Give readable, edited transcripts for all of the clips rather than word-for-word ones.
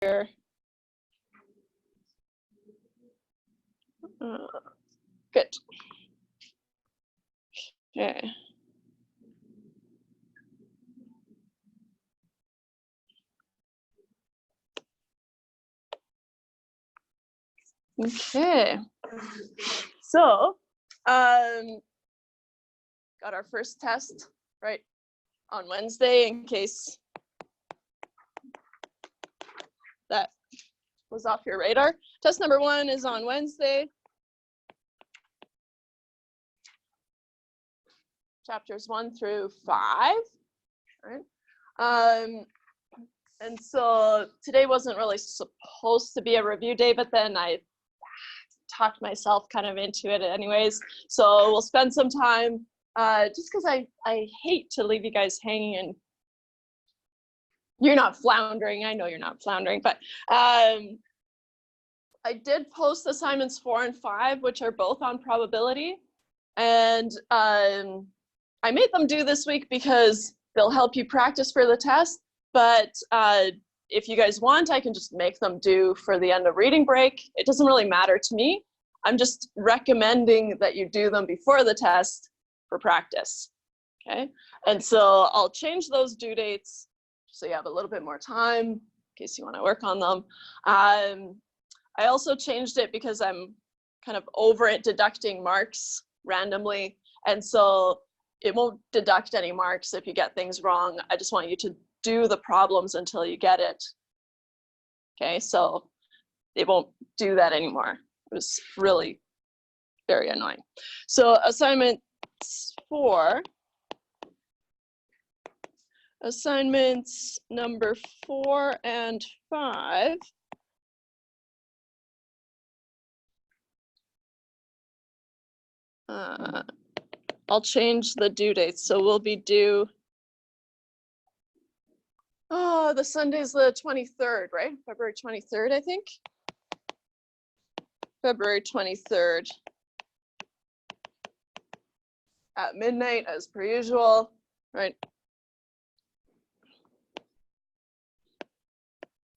here. Good. Okay. Okay. So, got our first test right on Wednesday in case that was off your radar. Test number 1 is on Wednesday. Chapters 1 through 5, right? And so today wasn't really supposed to be a review day, but then I talked myself kind of into it anyways. So we'll spend some time, just because I hate to leave you guys hanging and you're not floundering. I know you're not floundering, but I did post assignments 4 and 5, which are both on probability. And I made them due this week because they'll help you practice for the test. But if you guys want, I can just make them due for the end of reading break. It doesn't really matter to me. I'm just recommending that you do them before the test for practice, okay? And so I'll change those due dates so you have a little bit more time in case you want to work on them. I also changed it because I'm kind of over it deducting marks randomly. And so it won't deduct any marks if you get things wrong. I just want you to do the problems until you get it. Okay, so it won't do that anymore. It was really very annoying. So assignments 4, assignments number 4 and 5. I'll change the due dates. So we'll be due, the Sunday's the 23rd, right? February 23rd, I think. February 23rd at midnight as per usual, right?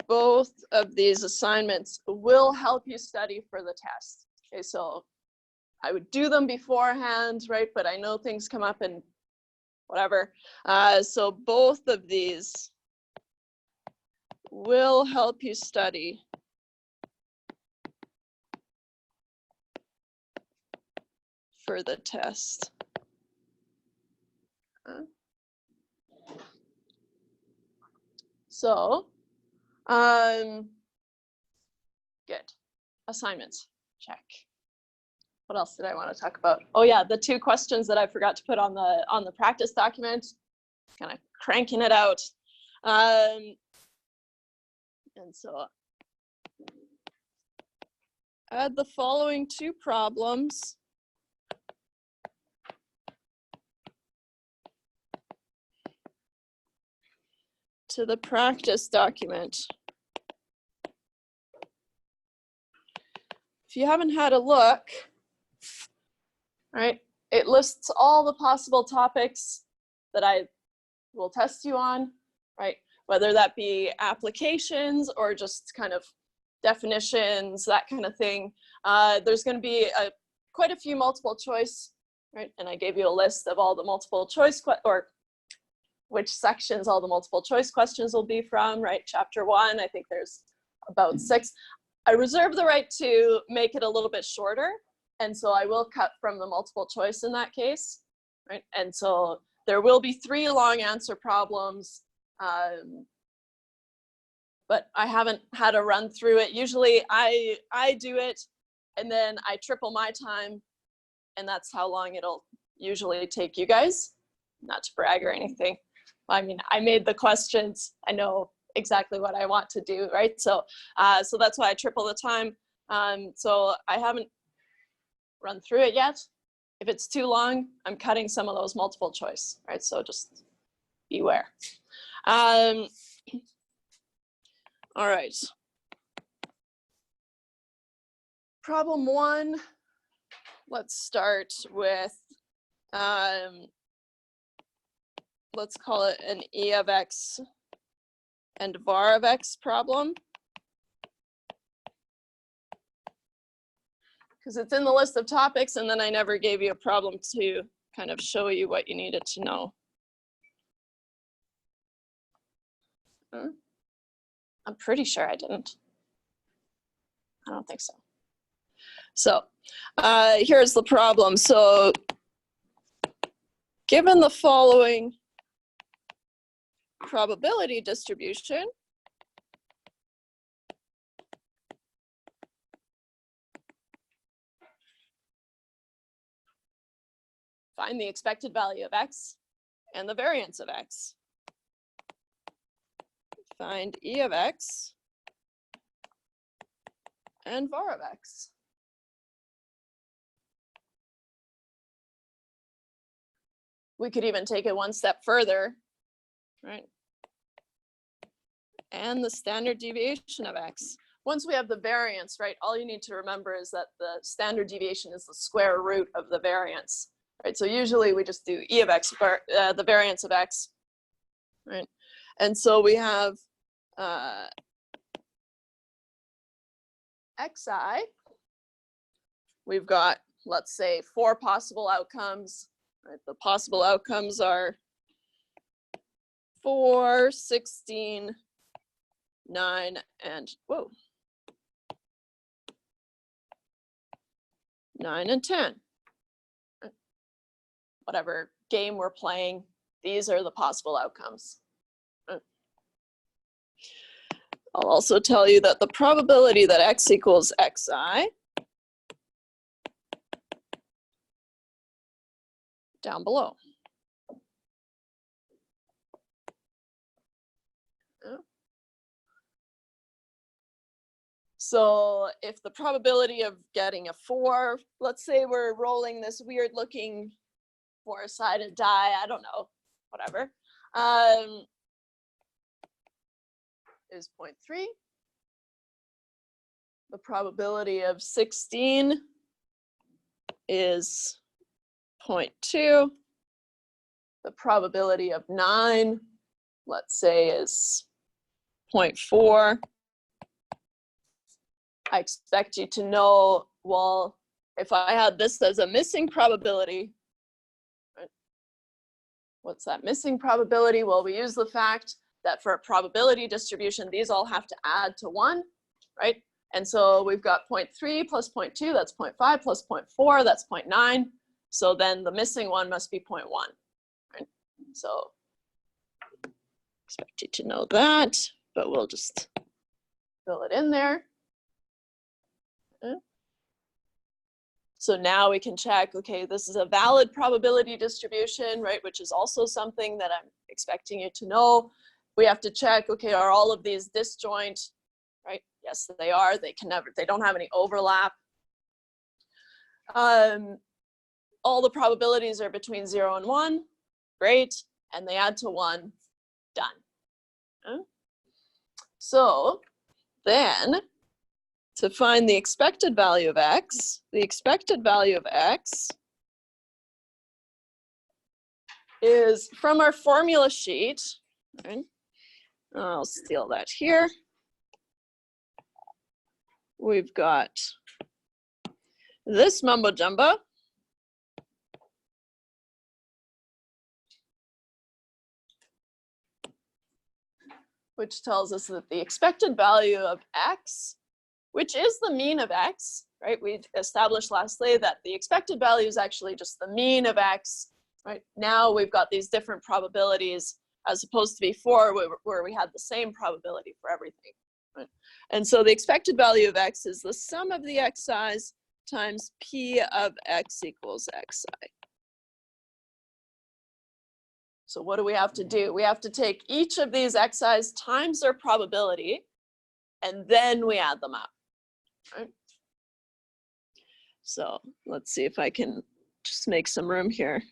Both of these assignments will help you study for the test. Okay, so I would do them beforehand, right? But I know things come up and whatever. So both of these will help you study for the test. So, good. Assignments, check. What else did I want to talk about? Oh yeah, the 2 questions that I forgot to put on the practice document. Kind of cranking it out. And so add the following 2 problems. To the practice document. If you haven't had a look, right, it lists all the possible topics that I will test you on, right? Whether that be applications or just kind of definitions, that kind of thing. There's going to be quite a few multiple choice, right? And I gave you a list of all the multiple choice or which sections all the multiple choice questions will be from, right? Chapter 1, I think there's about 6. I reserve the right to make it a little bit shorter. And so I will cut from the multiple choice in that case, right? And so there will be 3 long answer problems, but I haven't had to run through it. Usually I do it and then I triple my time, and that's how long it'll usually take you guys. Not to brag or anything. I mean, I made the questions. I know exactly what I want to do, right? So, so that's why I triple the time. So I haven't run through it yet. If it's too long, I'm cutting some of those multiple choice, right? So just beware. All right. Problem 1, let's start with, let's call it an E of X and var of X problem. because it's in the list of topics, and then I never gave you a problem to kind of show you what you needed to know. I'm pretty sure I didn't. I don't think so. So here's the problem. So given the following probability distribution, find the expected value of X and the variance of X. Find E of X and var of X. We could even take it one step further, right? And the standard deviation of X. Once we have the variance, right, all you need to remember is that the standard deviation is the square root of the variance, right? So usually we just do E of X, the variance of X, right? And so we have Xi. We've got, let's say, 4 possible outcomes. Right, the possible outcomes are 4, 16, 9, and 9 and 10. Whatever game we're playing, these are the possible outcomes. I'll also tell you that the probability that X equals Xi down below. So if the probability of getting a 4, let's say we're rolling this weird looking 4-sided die, I don't know, whatever, is 0.3. The probability of 16 is 0.2. The probability of 9, let's say, is 0.4. I expect you to know, well, if I had this as a missing probability, right, what's that missing probability? Well, we use the fact that for a probability distribution, these all have to add to 1, right? And so we've got 0.3 plus 0.2, that's 0.5, plus 0.4, that's 0.9. So then the missing one must be 0.1, right? So expect you to know that, but we'll just fill it in there. Okay. So now we can check, okay, this is a valid probability distribution, right? Which is also something that I'm expecting you to know. We have to check, okay, are all of these disjoint, right? Yes, they are. They don't have any overlap. All the probabilities are between 0 and 1, great, and they add to 1, done. Okay. So then, to find the expected value of X, the expected value of X is from our formula sheet, right? I'll steal that here. We've got this mumbo jumbo. Which tells us that the expected value of X, which is the mean of X, right? We established lastly that the expected value is actually just the mean of X, right? Now we've got these different probabilities as opposed to before where we had the same probability for everything, right? And so the expected value of X is the sum of the Xi's times P of X equals Xi. So what do we have to do? We have to take each of these Xi's times their probability, and then we add them up, right? So let's see if I can just make some room here.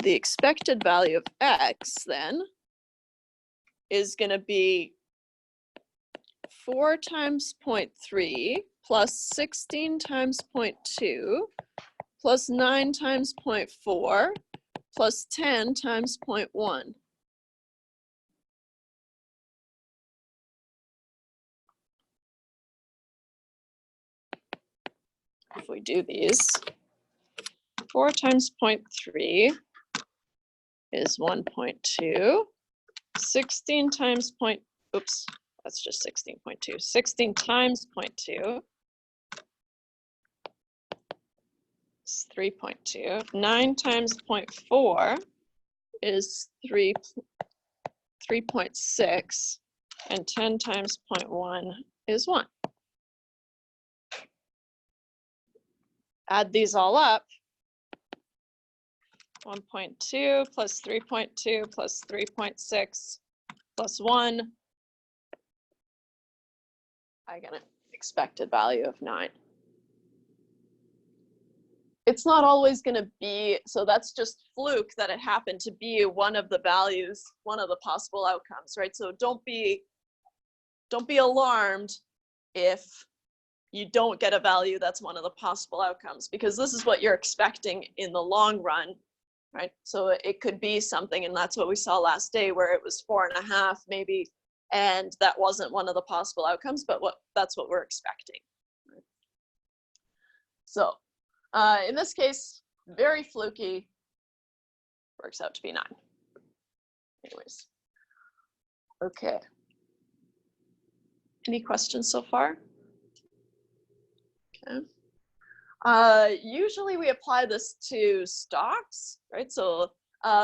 The expected value of X then is going to be 4 times 0.3 plus 16 times 0.2 plus 9 times 0.4 plus 10 times 0.1. if we do these, 4 times 0.3 is 1.2. 16 times oops, that's just 16.2. 16 times 0.2 is 3.2. 9 times 0.4 is 3.6. And 10 times 0.1 is 1. Add these all up. 1.2 plus 3.2 plus 3.6 plus 1. I get an expected value of 9. It's not always going to be, so that's just fluke that it happened to be one of the values, one of the possible outcomes, right? So don't be alarmed if you don't get a value that's one of the possible outcomes, because this is what you're expecting in the long run, right? So it could be something, and that's what we saw last day, where it was 4.5 maybe, and that wasn't one of the possible outcomes, but that's what we're expecting. Right? So in this case, very fluky, works out to be 9. Anyways, okay. Any questions so far? Okay. Usually we apply this to stocks, right? So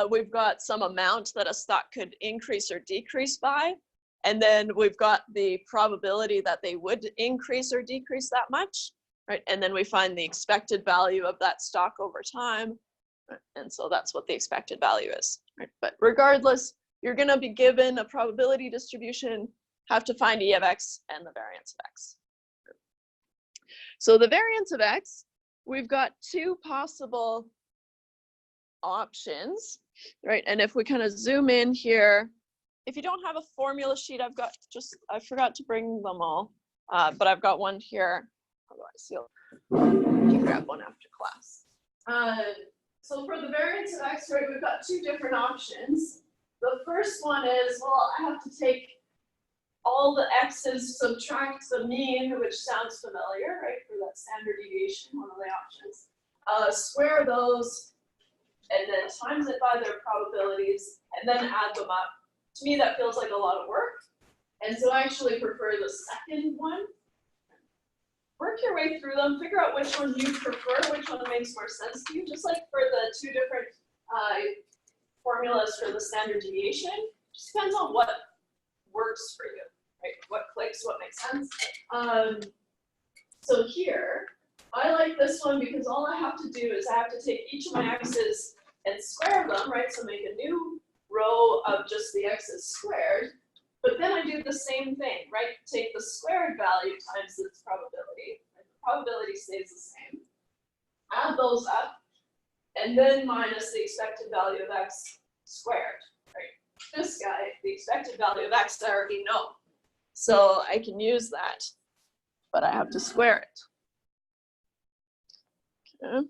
we've got some amount that a stock could increase or decrease by, and then we've got the probability that they would increase or decrease that much, right? And then we find the expected value of that stock over time, right? And so that's what the expected value is, right? But regardless, you're going to be given a probability distribution, have to find E of X and the variance of X. So the variance of X, we've got 2 possible options, right? And if we kind of zoom in here, if you don't have a formula sheet, I forgot to bring them all, but I've got one here. Otherwise, you can grab one after class. So for the variance of X, right, we've got 2 different options. The first one is, well, I have to take all the X's, subtract the mean, which sounds familiar, right, for that standard deviation, one of the options. Square those, and then times it by their probabilities, and then add them up. To me, that feels like a lot of work. And so I actually prefer the second one. Work your way through them, figure out which one you prefer, which one makes more sense to you, just like for the 2 different formulas for the standard deviation. Just depends on what works for you. Right? What clicks, what makes sense. So here, I like this one because all I have to do is I have to take each of my x's and square them, right? So make a new row of just the x's squared. But then I do the same thing, right? Take the squared value times its probability. Right? The probability stays the same. Add those up, and then minus the expected value of x squared. Right? This guy, the expected value of x, I already know. So I can use that, but I have to square it. Okay.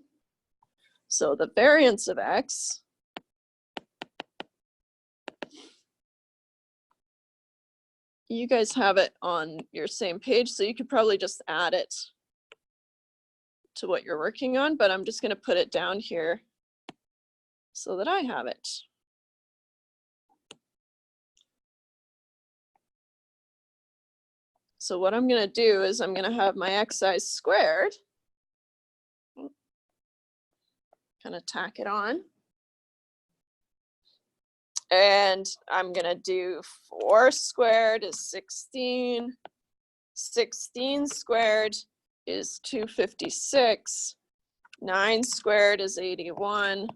So the variance of X you guys have it on your same page, so you could probably just add it to what you're working on, but I'm just going to put it down here so that I have it. So what I'm going to do is I'm going to have my xi squared, kind of tack it on. And I'm going to do 4 squared is 16. 16 squared is 256. 9 squared is 81.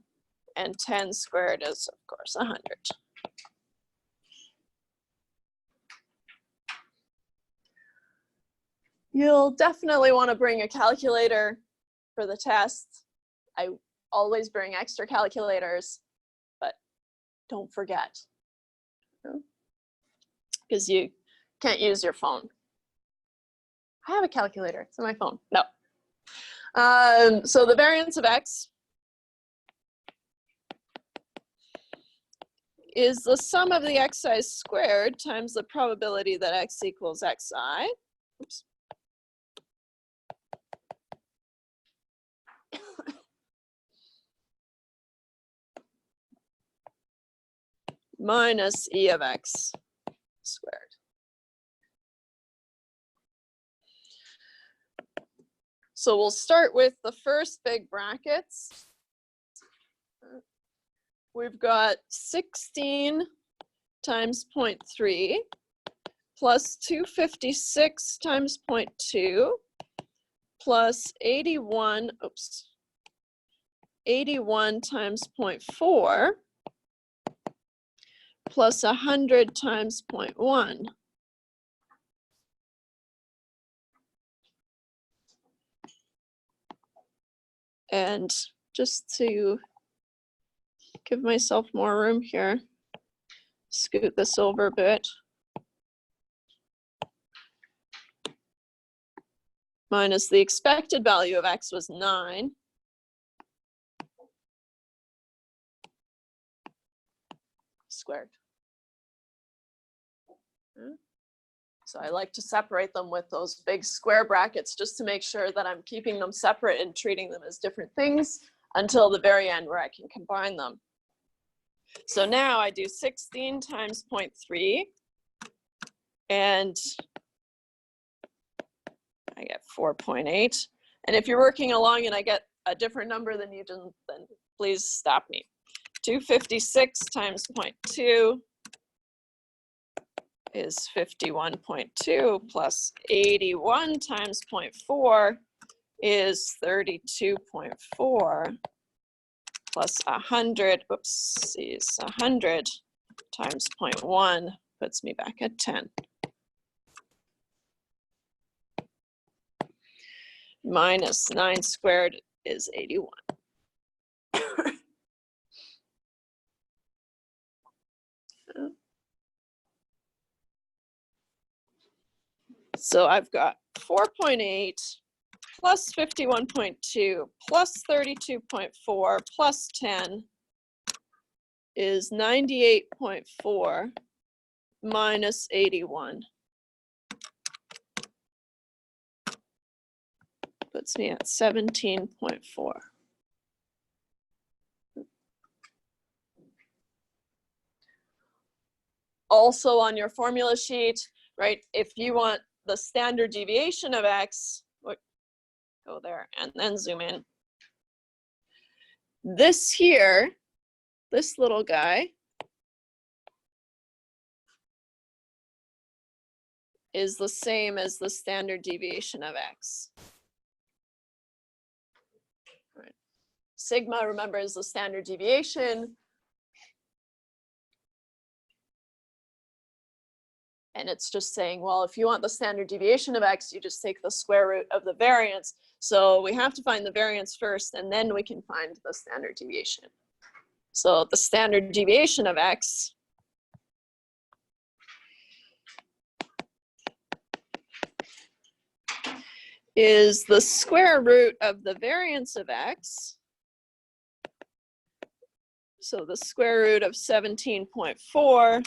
And 10 squared is, of course, 100. You'll definitely want to bring a calculator for the test. I always bring extra calculators, but don't forget, because you can't use your phone. I have a calculator, it's on my phone. No. So the variance of X is the sum of the xi squared times the probability that x equals xi. Oops. minus E of X squared. So we'll start with the first big brackets. We've got 16 times 0.3 plus 256 times 0.2 plus 81 times 0.4 plus 100 times 0.1. And just to give myself more room here, scoot this over a bit. Minus the expected value of X was 9. Squared. So I like to separate them with those big square brackets just to make sure that I'm keeping them separate and treating them as different things until the very end where I can combine them. So now I do 16 times 0.3 and I get 4.8. And if you're working along and I get a different number than you did, then please stop me. 256 times 0.2 is 51.2 plus 81 times 0.4 is 32.4 plus 100, whoopsies, 100 times 0.1 puts me back at 10. Minus 9 squared is 81. So I've got 4.8 plus 51.2 plus 32.4 plus 10 is 98.4 minus 81. Puts me at 17.4. Also on your formula sheet, right, if you want the standard deviation of X, go there and then zoom in. This here, this little guy, is the same as the standard deviation of X. Right. Sigma, remember, is the standard deviation. And it's just saying, well, if you want the standard deviation of X, you just take the square root of the variance. So we have to find the variance first, and then we can find the standard deviation. So the standard deviation of X is the square root of the variance of X. So the square root of 17.4.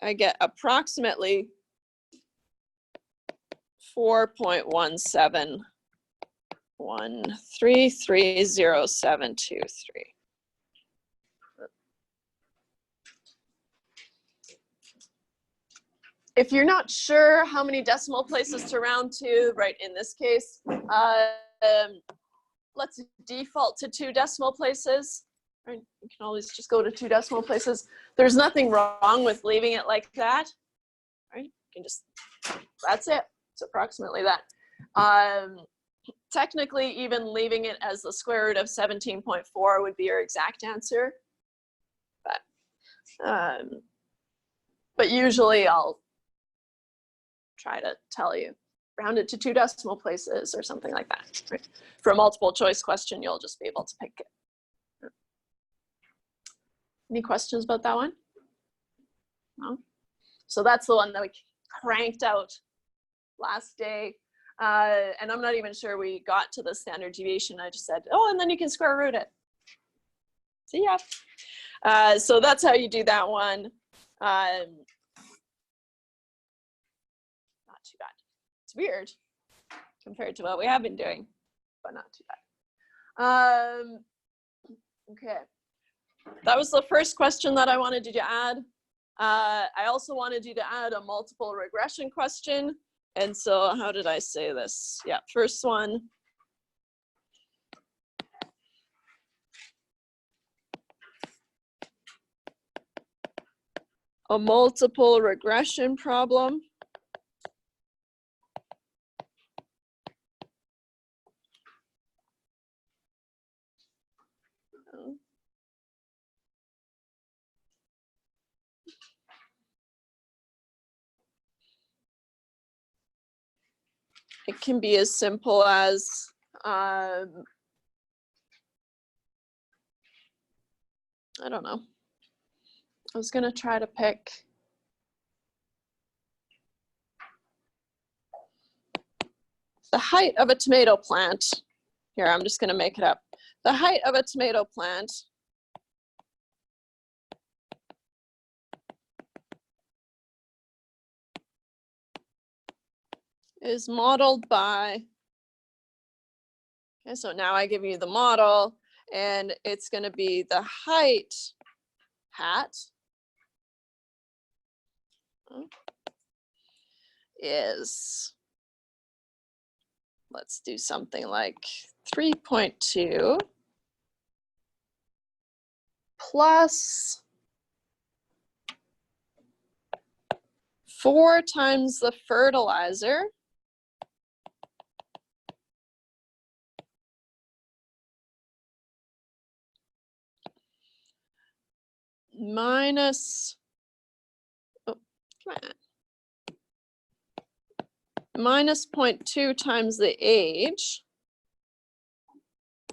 I get approximately 4.17133073. If you're not sure how many decimal places to round to, right, in this case, let's default to 2 decimal places. Right? You can always just go to 2 decimal places. There's nothing wrong with leaving it like that. Right? You can just, that's it. It's approximately that. Technically, even leaving it as the square root of 17.4 would be your exact answer. But usually I'll try to tell you, round it to 2 decimal places or something like that. Right? For a multiple choice question, you'll just be able to pick it. Any questions about that one? No? So that's the one that we cranked out last day. And I'm not even sure we got to the standard deviation. I just said, oh, and then you can square root it. See ya. So that's how you do that one. Not too bad. It's weird compared to what we have been doing, but not too bad. Okay, that was the first question that I wanted you to add. I also wanted you to add a multiple regression question. And so how did I say this? Yeah, first one. A multiple regression problem. It can be as simple as I don't know. I was gonna try to pick the height of a tomato plant. Here, I'm just gonna make it up. The height of a tomato plant is modeled by, okay, so now I give you the model, and it's gonna be the height hat is, let's do something like 3.2 plus 4 times the fertilizer minus, oh, come on, minus 0.2 times the age.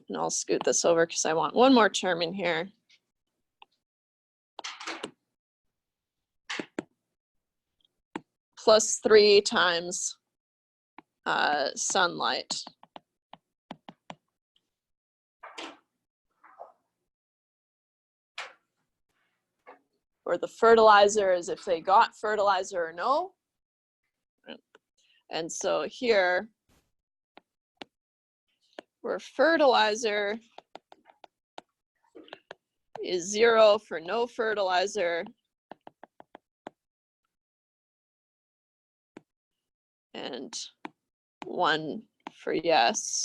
And I'll scoot this over because I want one more term in here. Plus 3 times sunlight. Or the fertilizer is if they got fertilizer or no. And so here, where fertilizer is 0 for no fertilizer, and 1 for yes,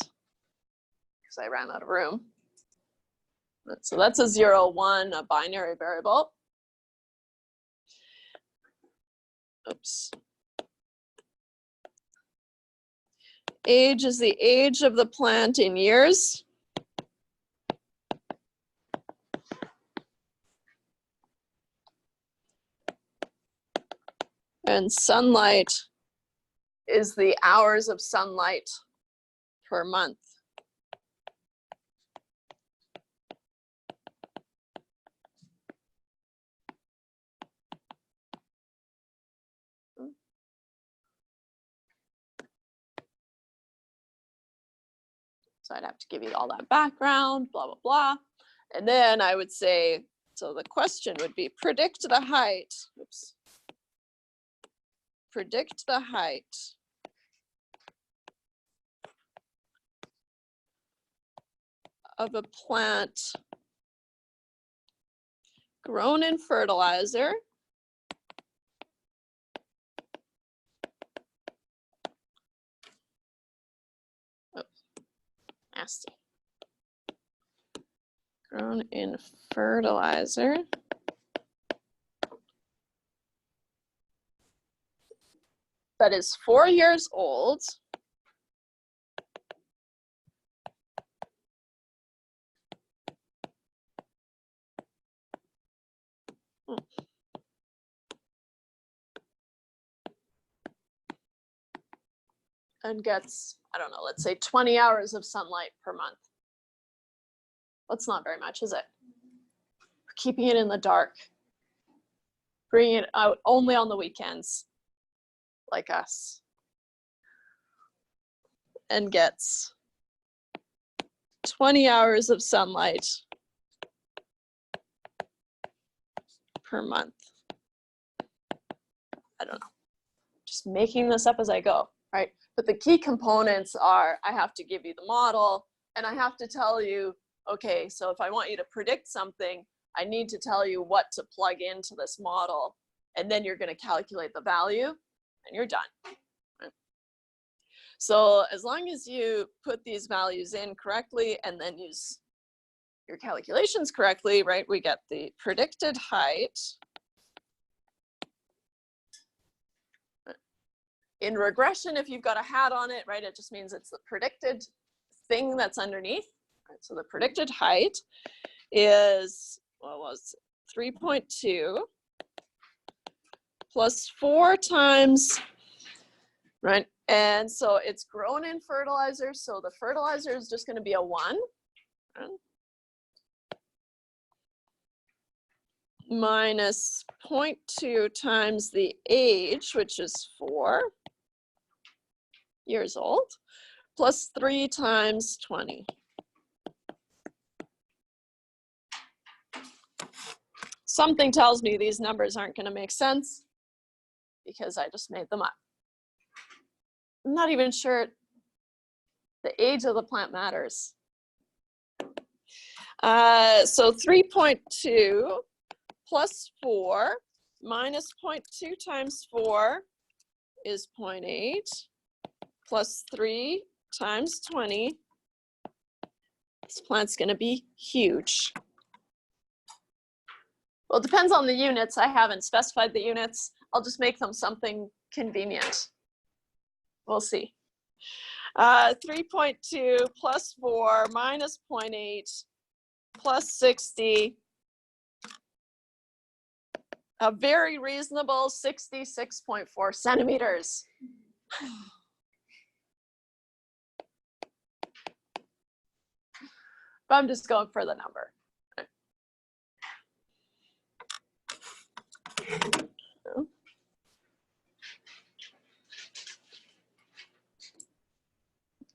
because I ran out of room. So that's a 0, 1, a binary variable. Oops. Age is the age of the plant in years. And sunlight is the hours of sunlight per month. So I'd have to give you all that background, blah, blah, blah. And then I would say, so the question would be predict the height. Oops. Predict the height of a plant grown in fertilizer nasty. Grown in fertilizer that is 4 years old and gets, I don't know, let's say 20 hours of sunlight per month. That's not very much, is it? Keeping it in the dark. Bringing it out only on the weekends, like us. And gets 20 hours of sunlight per month. I don't know. Just making this up as I go, right? But the key components are, I have to give you the model, and I have to tell you, okay, so if I want you to predict something, I need to tell you what to plug into this model, and then you're going to calculate the value, and you're done. Right? So as long as you put these values in correctly and then use your calculations correctly, right, we get the predicted height. In regression, if you've got a hat on it, right, it just means it's the predicted thing that's underneath. Right? So the predicted height is, what was it, 3.2 plus 4 times, right? And so it's grown in fertilizer, so the fertilizer is just going to be a 1. Right? Minus 0.2 times the age, which is 4 years old, plus 3 times 20. Something tells me these numbers aren't going to make sense because I just made them up. I'm not even sure the age of the plant matters. So 3.2 plus 4 minus 0.2 times 4 is 0.8 plus 3 times 20. This plant's going to be huge. Well, it depends on the units. I haven't specified the units. I'll just make them something convenient. We'll see. 3.2 plus 4 minus 0.8 plus 60. A very reasonable 66.4 centimeters. But I'm just going for the number.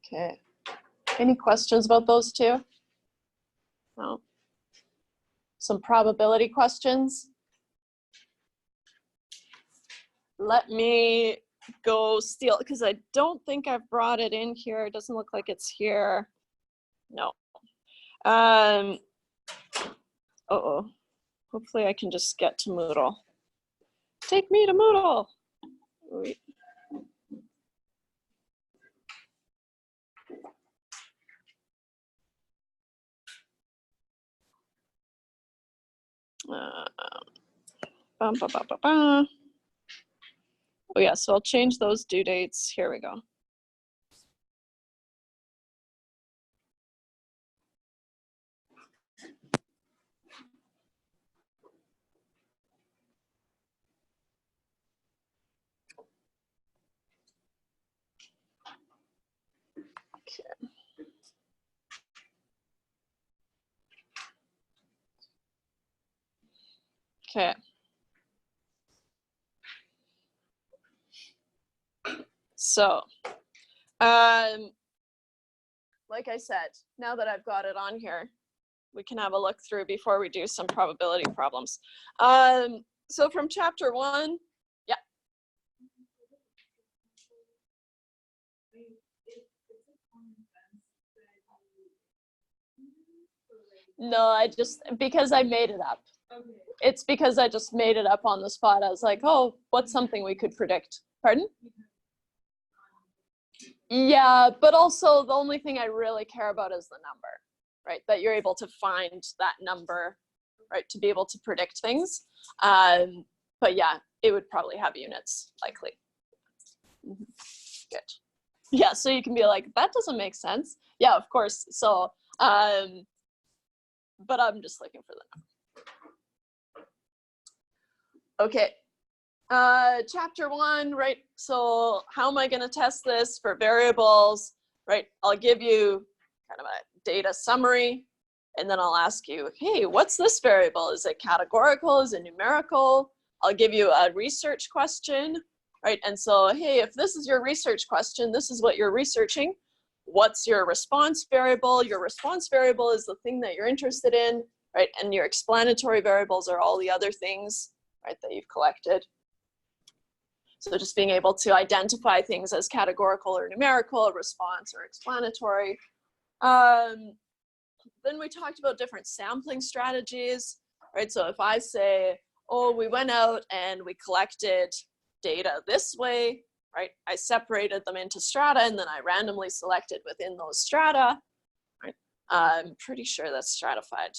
Okay. Any questions about those two? No. Some probability questions. Let me go steal, because I don't think I've brought it in here. It doesn't look like it's here. No. Uh-oh. Hopefully I can just get to Moodle. Take me to Moodle. Wait. Oh yeah, so I'll change those due dates. Here we go. Okay. Okay. So, like I said, now that I've got it on here, we can have a look through before we do some probability problems. So from chapter 1, yeah. No, because I made it up. Okay. It's because I just made it up on the spot. I was like, oh, what's something we could predict? Pardon? Yeah, but also the only thing I really care about is the number, right? That you're able to find that number, right? To be able to predict things. But yeah, it would probably have units, likely. Mm-hmm. Good. Yeah, so you can be like, that doesn't make sense. Yeah, of course. So, but I'm just looking for the number. Okay. Chapter 1, right? So how am I going to test this for variables, right? I'll give you kind of a data summary, and then I'll ask you, hey, what's this variable? Is it categorical? Is it numerical? I'll give you a research question, right? And so, hey, if this is your research question, this is what you're researching. What's your response variable? Your response variable is the thing that you're interested in, right? And your explanatory variables are all the other things, right, that you've collected. So just being able to identify things as categorical or numerical, response or explanatory. Then we talked about different sampling strategies, right? So if I say, oh, we went out and we collected data this way, right? I separated them into strata and then I randomly selected within those strata, right? I'm pretty sure that's stratified.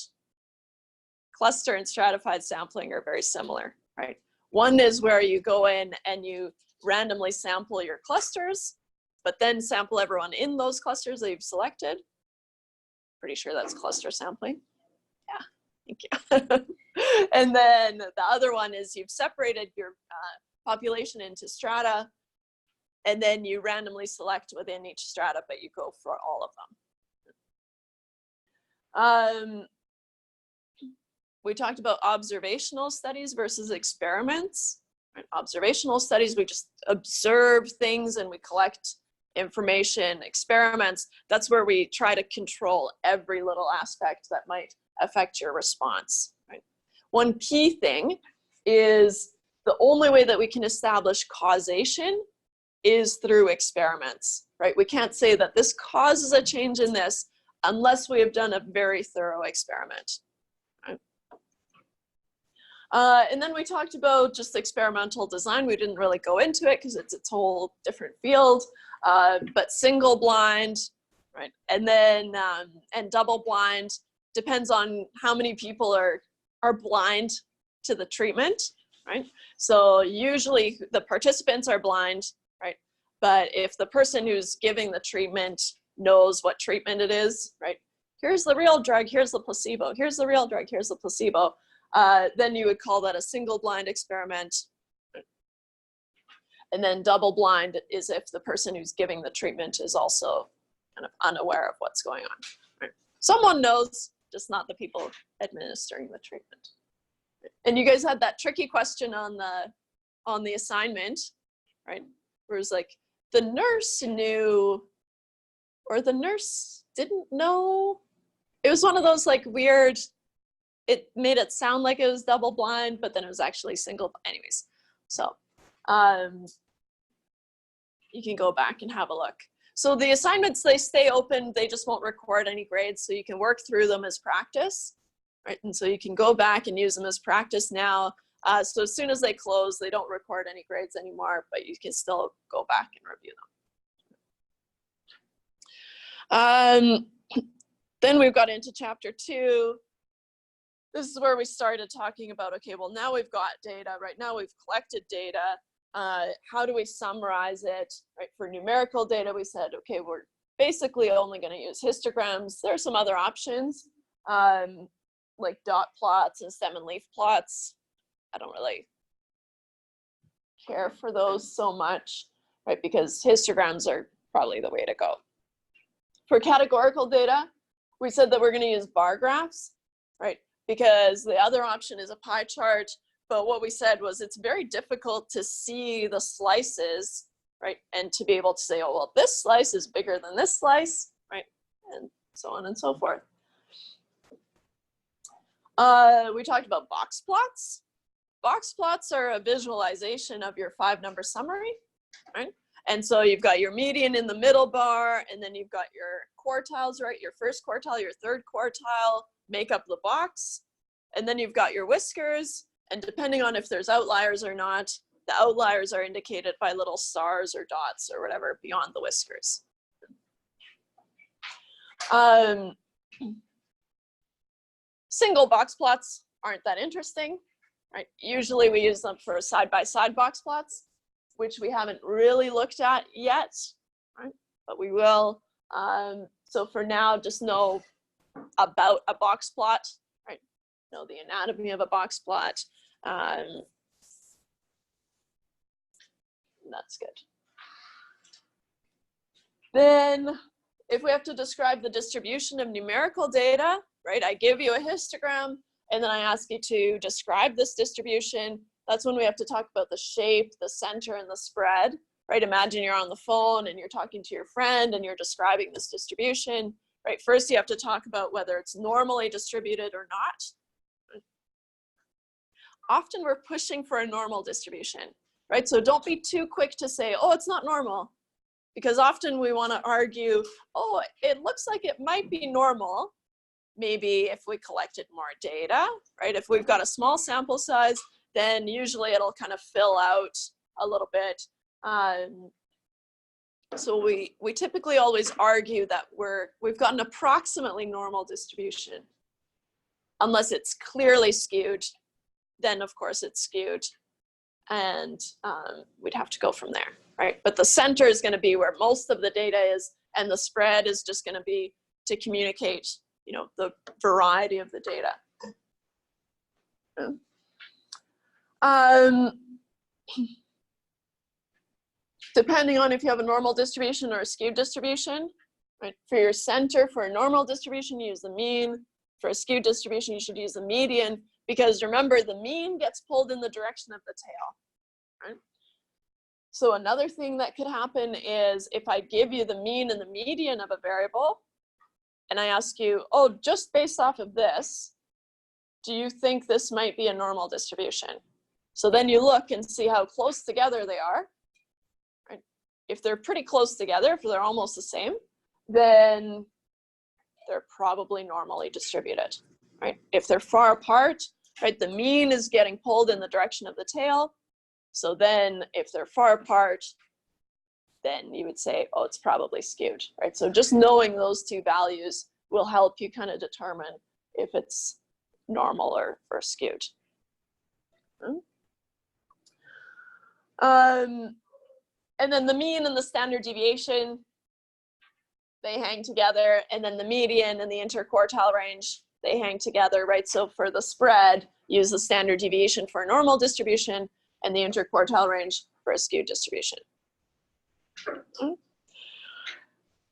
Cluster and stratified sampling are very similar, right? One is where you go in and you randomly sample your clusters, but then sample everyone in those clusters that you've selected. Pretty sure that's cluster sampling. Yeah, thank you. And then the other one is you've separated your population into strata, and then you randomly select within each strata, but you go for all of them. We talked about observational studies versus experiments. Right? Observational studies, we just observe things and we collect information. Experiments, that's where we try to control every little aspect that might affect your response. Right? One key thing is the only way that we can establish causation is through experiments, right? We can't say that this causes a change in this unless we have done a very thorough experiment. And then we talked about just experimental design. We didn't really go into it because it's a whole different field, but single blind, right? And then, and double blind depends on how many people are blind to the treatment, right? So usually the participants are blind, right? But if the person who's giving the treatment knows what treatment it is, right? Here's the real drug, here's the placebo, here's the real drug, here's the placebo. Then you would call that a single blind experiment. And then double blind is if the person who's giving the treatment is also kind of unaware of what's going on. Right? Someone knows, just not the people administering the treatment. And you guys had that tricky question on the assignment, right? Where it was like, the nurse knew, or the nurse didn't know. It was one of those like weird, it made it sound like it was double blind, but then it was actually single. Anyways, so you can go back and have a look. So the assignments, they stay open, they just won't record any grades, so you can work through them as practice, right? And so you can go back and use them as practice now. So as soon as they close, they don't record any grades anymore, but you can still go back and review them. Then we've got into chapter 2. This is where we started talking about, okay, well, now we've got data, right? Now we've collected data. How do we summarize it, right? For numerical data, we said, okay, we're basically only going to use histograms. There are some other options, like dot plots and stem and leaf plots. I don't really care for those so much, right? Because histograms are probably the way to go. For categorical data, we said that we're going to use bar graphs, right? Because the other option is a pie chart, but what we said was it's very difficult to see the slices, right? And to be able to say, oh, well, this slice is bigger than this slice, right? And so on and so forth. We talked about box plots. Box plots are a visualization of your 5-number summary, right? And so you've got your median in the middle bar, and then you've got your quartiles, right? Your first quartile, your third quartile, make up the box. And then you've got your whiskers, and depending on if there's outliers or not, the outliers are indicated by little stars or dots or whatever beyond the whiskers. Single box plots aren't that interesting, right? Usually we use them for side-by-side box plots, which we haven't really looked at yet, right? But we will. So for now, just know about a box plot, right? Know the anatomy of a box plot. That's good. Then if we have to describe the distribution of numerical data, right? I give you a histogram and then I ask you to describe this distribution. That's when we have to talk about the shape, the center, and the spread, right? Imagine you're on the phone and you're talking to your friend and you're describing this distribution, right? First, you have to talk about whether it's normally distributed or not. Often we're pushing for a normal distribution, right? So don't be too quick to say, oh, it's not normal, because often we want to argue, oh, it looks like it might be normal, maybe if we collected more data, right? If we've got a small sample size, then usually it'll kind of fill out a little bit. So we typically always argue that we've got an approximately normal distribution. Unless it's clearly skewed, then of course it's skewed, and we'd have to go from there, right? But the center is going to be where most of the data is, and the spread is just going to be to communicate, you know, the variety of the data. Depending on if you have a normal distribution or a skewed distribution, right? For your center, for a normal distribution, you use the mean. For a skewed distribution, you should use the median, because remember, the mean gets pulled in the direction of the tail, right? So another thing that could happen is if I give you the mean and the median of a variable, and I ask you, oh, just based off of this, do you think this might be a normal distribution? So then you look and see how close together they are, right? If they're pretty close together, if they're almost the same, then they're probably normally distributed, right? If they're far apart, right, the mean is getting pulled in the direction of the tail. So then if they're far apart, then you would say, oh, it's probably skewed, right? So just knowing those two values will help you kind of determine if it's normal or skewed. And then the mean and the standard deviation, they hang together, and then the median and the interquartile range, they hang together, right? So for the spread, use the standard deviation for a normal distribution and the interquartile range for a skewed distribution.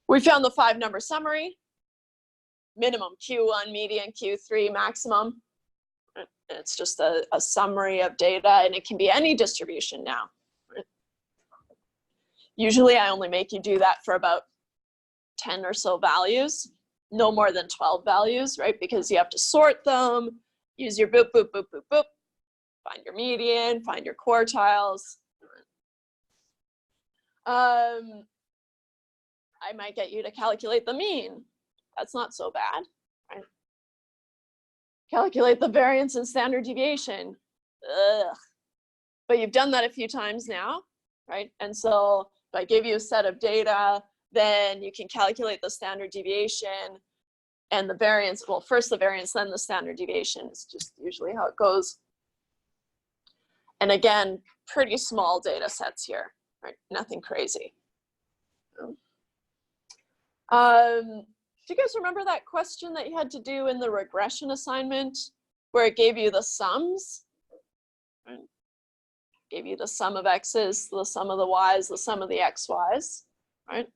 We found the 5-number summary: minimum Q1, median Q3, maximum. And it's just a summary of data, and it can be any distribution now. Usually I only make you do that for about 10 or so values, no more than 12 values, right? Because you have to sort them, use your boop, boop, boop, boop, boop, find your median, find your quartiles. I might get you to calculate the mean. That's not so bad, right? Calculate the variance and standard deviation. Ugh. But you've done that a few times now, right? And so if I give you a set of data, then you can calculate the standard deviation and the variance. Well, first the variance, then the standard deviation. It's just usually how it goes. And again, pretty small data sets here, right? Nothing crazy. Do you guys remember that question that you had to do in the regression assignment where it gave you the sums? Right? Gave you the sum of x's, the sum of the y's, the sum of the xy's, right?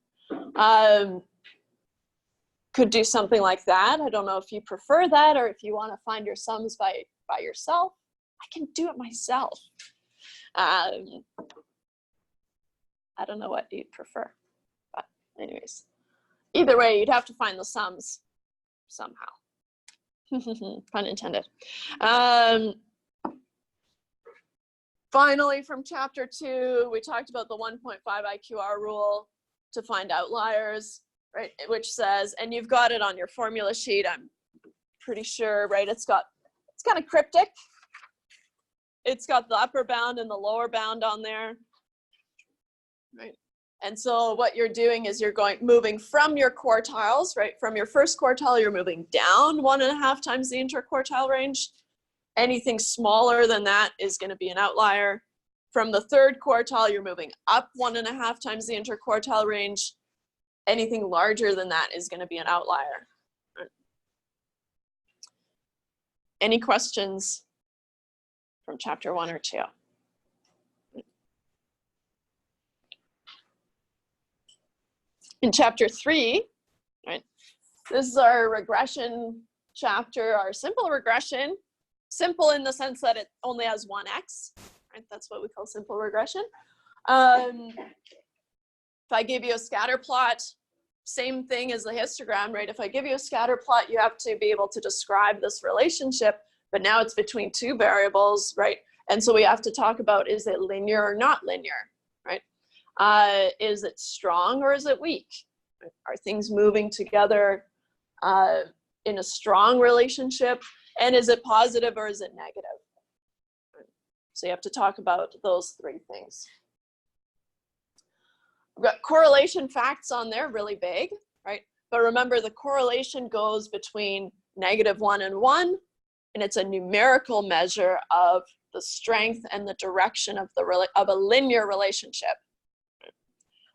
Could do something like that. I don't know if you prefer that or if you want to find your sums by yourself. I can do it myself. I don't know what you'd prefer, but anyways, either way, you'd have to find the sums somehow. Pun intended. Finally, from chapter 2, we talked about the 1.5 IQR rule to find outliers, right? Which says, and you've got it on your formula sheet, I'm pretty sure, right? It's kind of cryptic. It's got the upper bound and the lower bound on there, right? And so what you're doing is you're moving from your quartiles, right? From your first quartile, you're moving down 1.5 times the interquartile range. Anything smaller than that is going to be an outlier. From the third quartile, you're moving up 1.5 times the interquartile range. Anything larger than that is going to be an outlier. Right. Any questions from chapter 1 or 2? In chapter 3, right, this is our regression chapter, our simple regression. Simple in the sense that it only has one x, right? That's what we call simple regression. If I give you a scatter plot, same thing as the histogram, right? If I give you a scatter plot, you have to be able to describe this relationship, but now it's between two variables, right? And so we have to talk about, is it linear or not linear, right? Is it strong or is it weak? Are things moving together in a strong relationship, and is it positive or is it negative? So you have to talk about those three things. We've got correlation facts on there, really vague, right? But remember, the correlation goes between -1 and 1, and it's a numerical measure of the strength and the direction of a linear relationship.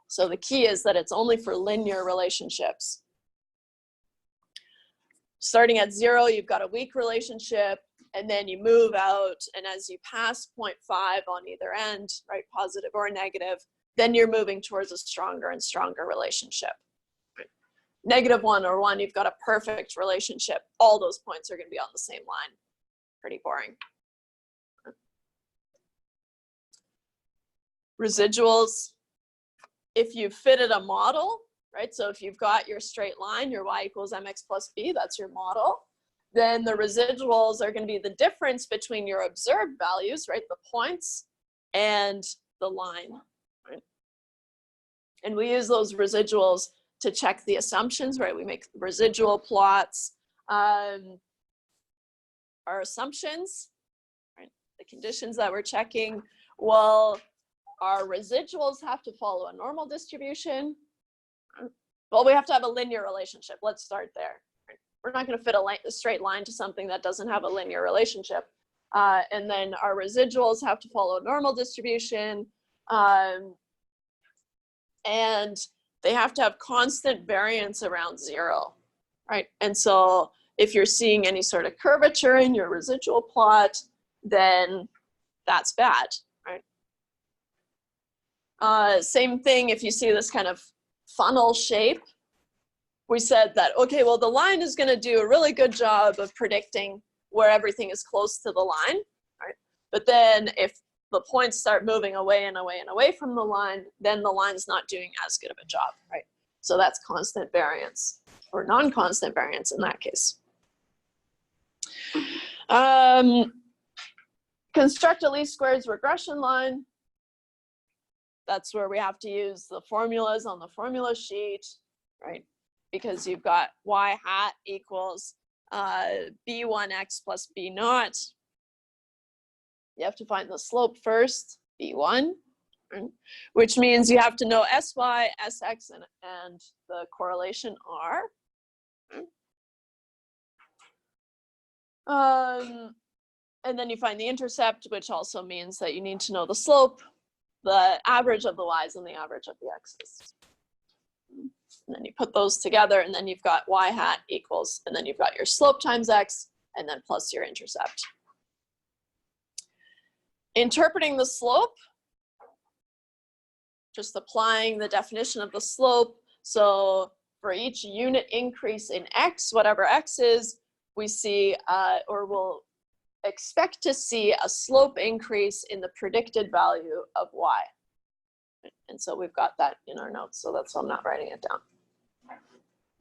So the key is that it's only for linear relationships. Starting at 0, you've got a weak relationship, and then you move out, and as you pass 0.5 on either end, right, positive or negative, then you're moving towards a stronger and stronger relationship. -1 or 1, you've got a perfect relationship. All those points are going to be on the same line. Pretty boring. Residuals, if you fitted a model, right? So if you've got your straight line, your y equals mx plus b, that's your model, then the residuals are going to be the difference between your observed values, right? The points and the line, right? And we use those residuals to check the assumptions, right? We make residual plots. Our assumptions, right? The conditions that we're checking, well, our residuals have to follow a normal distribution. Well, we have to have a linear relationship. Let's start there. Right? We're not going to fit a straight line to something that doesn't have a linear relationship. And then our residuals have to follow a normal distribution. And they have to have constant variance around 0, right? And so if you're seeing any sort of curvature in your residual plot, then that's bad, right? Same thing if you see this kind of funnel shape. We said that, okay, well, the line is going to do a really good job of predicting where everything is close to the line, right? But then if the points start moving away and away and away from the line, then the line's not doing as good of a job, right? So that's constant variance, or non-constant variance in that case. Construct a least squares regression line. That's where we have to use the formulas on the formula sheet, right? Because you've got y hat equals b1x plus b0. You have to find the slope first, b1, right? Which means you have to know sy, sx, and the correlation r. And then you find the intercept, which also means that you need to know the slope, the average of the y's, and the average of the x's. And then you put those together, and then you've got y hat equals, and then you've got your slope times x, and then plus your intercept. Interpreting the slope, just applying the definition of the slope. So for each unit increase in x, whatever x is, we see, or we'll expect to see a slope increase in the predicted value of y. And so we've got that in our notes, so that's why I'm not writing it down.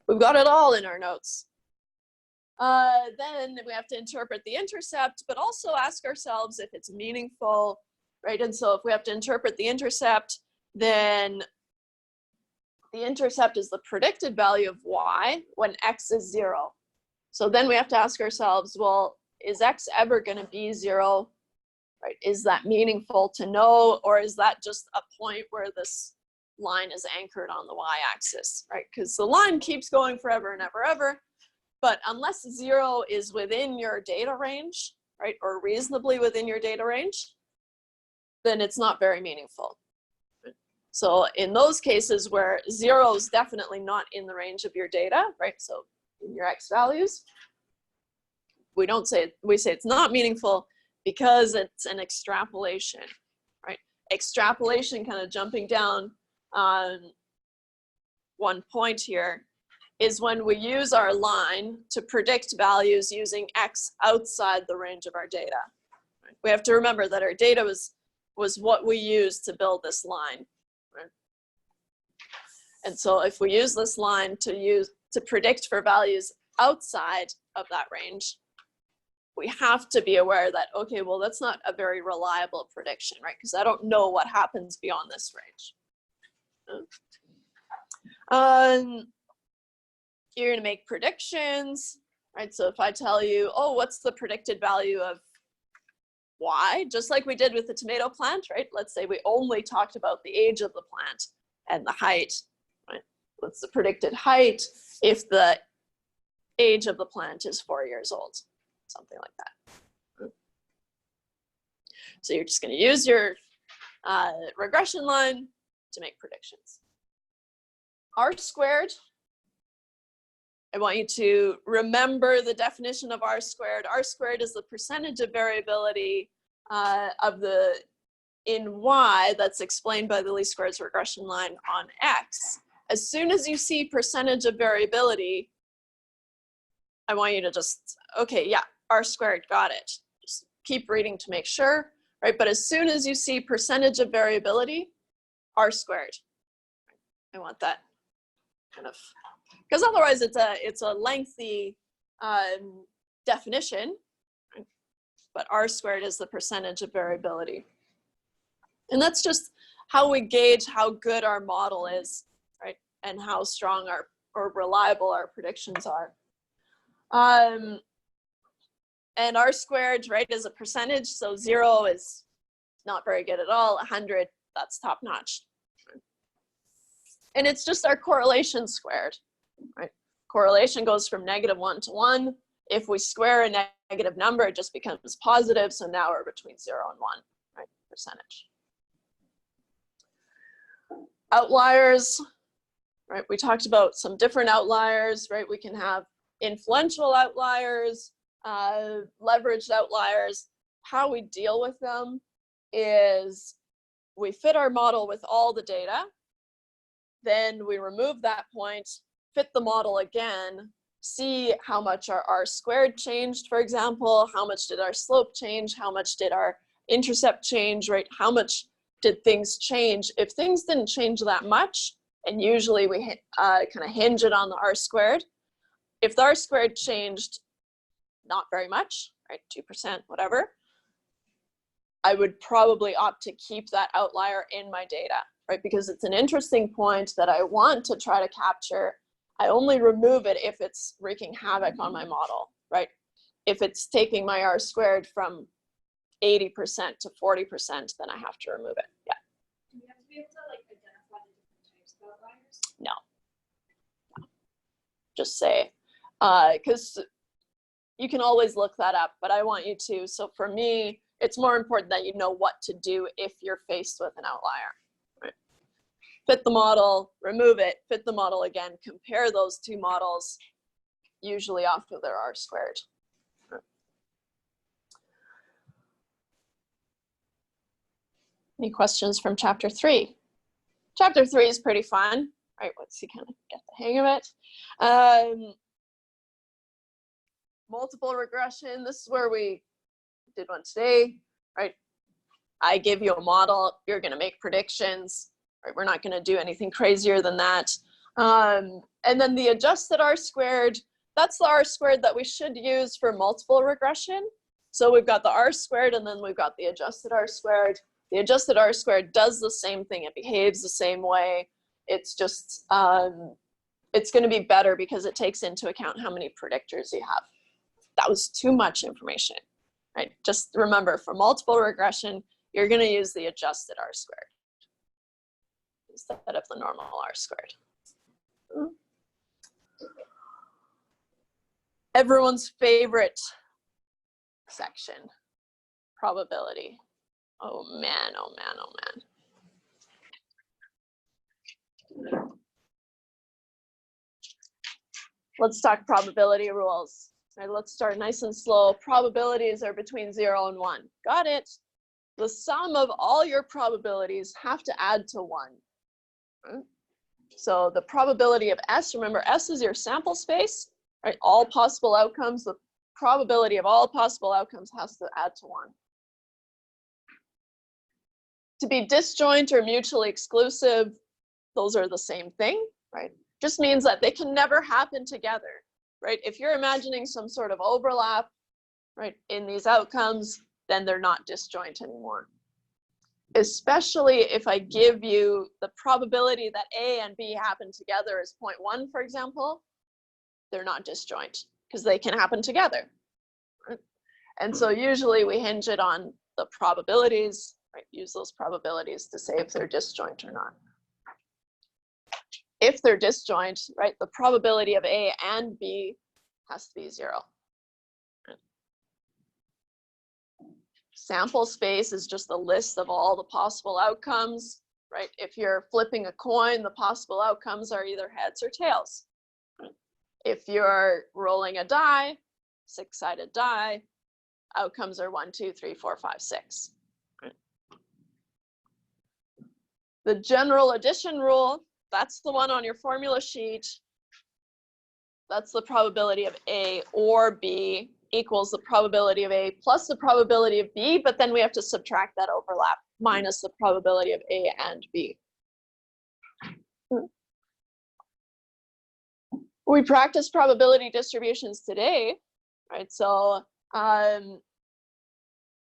We've got it all in our notes. Then we have to interpret the intercept, but also ask ourselves if it's meaningful, right? And so if we have to interpret the intercept, then the intercept is the predicted value of y when x is 0. So then we have to ask ourselves, well, is x ever going to be 0? Right? Is that meaningful to know, or is that just a point where this line is anchored on the y-axis, right? Because the line keeps going forever and ever, ever. But unless 0 is within your data range, right, or reasonably within your data range, then it's not very meaningful. So in those cases where 0 is definitely not in the range of your data, right, so in your x values, we say it's not meaningful because it's an extrapolation, right? Extrapolation, kind of jumping down on one point here, is when we use our line to predict values using x outside the range of our data. Right? We have to remember that our data was what we used to build this line. Right? And so if we use this line to predict for values outside of that range, we have to be aware that, okay, well, that's not a very reliable prediction, right? Because I don't know what happens beyond this range. You're going to make predictions, right? So if I tell you, oh, what's the predicted value of y, just like we did with the tomato plant, right? Let's say we only talked about the age of the plant and the height, right? What's the predicted height if the age of the plant is 4 years old? Something like that. So you're just going to use your regression line to make predictions. R squared, I want you to remember the definition of R squared. R squared is the percentage of variability in Y that's explained by the least squares regression line on X. As soon as you see percentage of variability, I want you to just, okay, yeah, R squared, got it. Just keep reading to make sure, right? But as soon as you see percentage of variability, R squared. I want that kind of, because otherwise it's a lengthy definition, right? But R squared is the percentage of variability. And that's just how we gauge how good our model is, right? And how strong or reliable our predictions are. And R squared, right, is a percentage. So 0 is not very good at all. 100, that's top notch. And it's just our correlation squared, right? Correlation goes from -1 to 1. If we square a negative number, it just becomes positive. So now we're between 0 and 1, right? Percentage. Outliers, right? We talked about some different outliers, right? We can have influential outliers, leveraged outliers. How we deal with them is we fit our model with all the data. Then we remove that point, fit the model again, see how much our R squared changed, for example, how much did our slope change, how much did our intercept change, right? How much did things change? If things didn't change that much, and usually we kind of hinge it on the R squared. If the R squared changed not very much, right, 2%, whatever, I would probably opt to keep that outlier in my data, right? Because it's an interesting point that I want to try to capture. I only remove it if it's wreaking havoc on my model, right? If it's taking my R squared from 80% to 40%, then I have to remove it. Yeah. Do you have to be able to like identify the different types of outliers? No. Just say, because you can always look that up, but I want you to. So for me, it's more important that you know what to do if you're faced with an outlier. Right? Fit the model, remove it, fit the model again, compare those two models, usually off of their R squared. Any questions from chapter 3? Chapter 3 is pretty fun, right? Once you kind of get the hang of it. Multiple regression, this is where we did one today, right? I give you a model, you're gonna make predictions, right? We're not gonna do anything crazier than that. And then the adjusted R squared, that's the R squared that we should use for multiple regression. So we've got the R squared and then we've got the adjusted R squared. The adjusted R squared does the same thing. It behaves the same way. It's just, it's going to be better because it takes into account how many predictors you have. That was too much information, right? Just remember, for multiple regression, you're going to use the adjusted R squared instead of the normal R squared. Everyone's favorite section, probability. Oh man, oh man, oh man. Let's talk probability rules. All right, let's start nice and slow. Probabilities are between 0 and 1. Got it. The sum of all your probabilities have to add to 1. Right? So the probability of S, remember S is your sample space, right? All possible outcomes, the probability of all possible outcomes has to add to 1. To be disjoint or mutually exclusive, those are the same thing, right? Just means that they can never happen together, right? If you're imagining some sort of overlap, right, in these outcomes, then they're not disjoint anymore. Especially if I give you the probability that A and B happen together is 0.1, for example, they're not disjoint because they can happen together. Right? And so usually we hinge it on the probabilities, right? Use those probabilities to say if they're disjoint or not. If they're disjoint, right, the probability of A and B has to be 0. Sample space is just a list of all the possible outcomes, right? If you're flipping a coin, the possible outcomes are either heads or tails. If you're rolling a die, 6-sided die, outcomes are 1, 2, 3, 4, 5, 6. Right? The general addition rule, that's the one on your formula sheet. That's the probability of A or B equals the probability of A plus the probability of B, but then we have to subtract that overlap minus the probability of A and B. We practice probability distributions today, right? So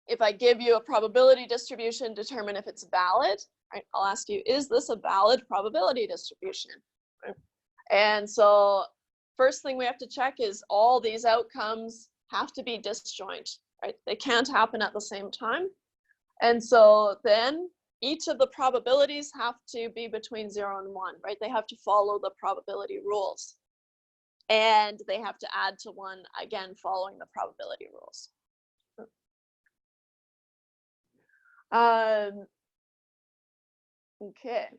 if I give you a probability distribution, determine if it's valid, right? I'll ask you, is this a valid probability distribution? Right? And so first thing we have to check is all these outcomes have to be disjoint, right? They can't happen at the same time. And so then each of the probabilities have to be between 0 and 1, right? They have to follow the probability rules. And they have to add to 1, again, following the probability rules. Okay.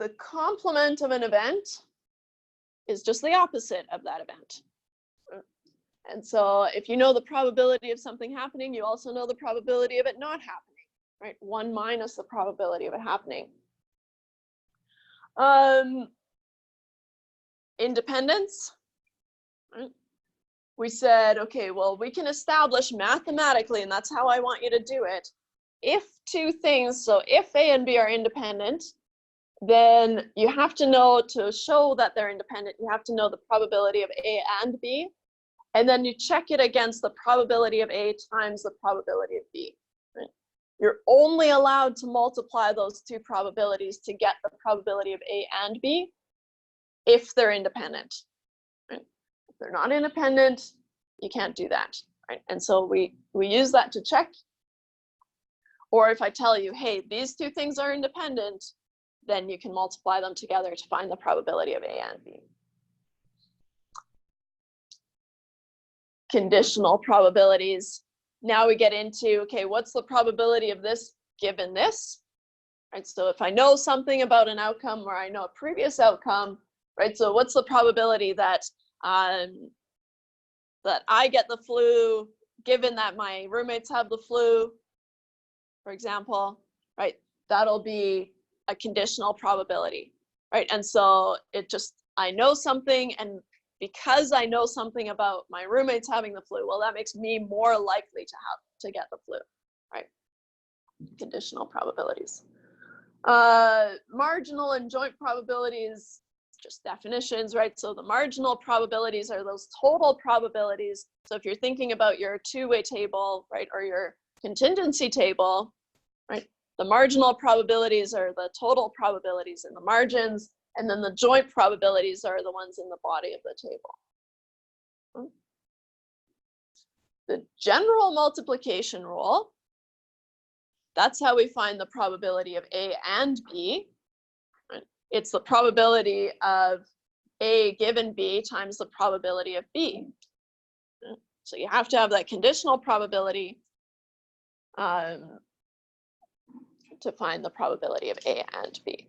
The complement of an event is just the opposite of that event. And so if you know the probability of something happening, you also know the probability of it not happening, right? 1 minus the probability of it happening. Independence, right? We said, okay, well, we can establish mathematically, and that's how I want you to do it. If two things, so if A and B are independent, then you have to know, to show that they're independent, you have to know the probability of A and B. And then you check it against the probability of A times the probability of B. Right? You're only allowed to multiply those two probabilities to get the probability of A and B if they're independent. Right? If they're not independent, you can't do that. Right? And so we use that to check. Or if I tell you, hey, these two things are independent, then you can multiply them together to find the probability of A and B. Conditional probabilities. Now we get into, okay, what's the probability of this given this? Right, so if I know something about an outcome or I know a previous outcome, right, so what's the probability that that I get the flu given that my roommates have the flu, for example, right? That'll be a conditional probability, right? And so it just, I know something, and because I know something about my roommates having the flu, well, that makes me more likely to get the flu, right? Conditional probabilities. Marginal and joint probabilities, just definitions, right? So the marginal probabilities are those total probabilities. So if you're thinking about your two-way table, right, or your contingency table, right, the marginal probabilities are the total probabilities in the margins, and then the joint probabilities are the ones in the body of the table. The general multiplication rule, that's how we find the probability of A and B. Right? It's the probability of A given B times the probability of B. Right? So you have to have that conditional probability to find the probability of A and B.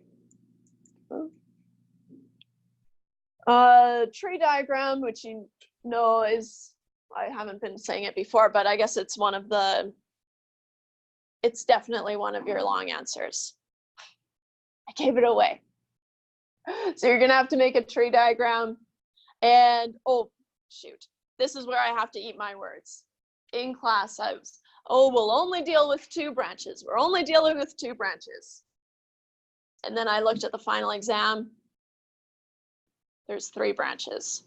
Tree diagram, which you know is, I haven't been saying it before, but I guess it's one of the, it's definitely one of your long answers. I gave it away. So you're gonna have to make a tree diagram, and oh shoot, this is where I have to eat my words. In class, I was, oh, we'll only deal with 2 branches. We're only dealing with 2 branches. And then I looked at the final exam. There's 3 branches.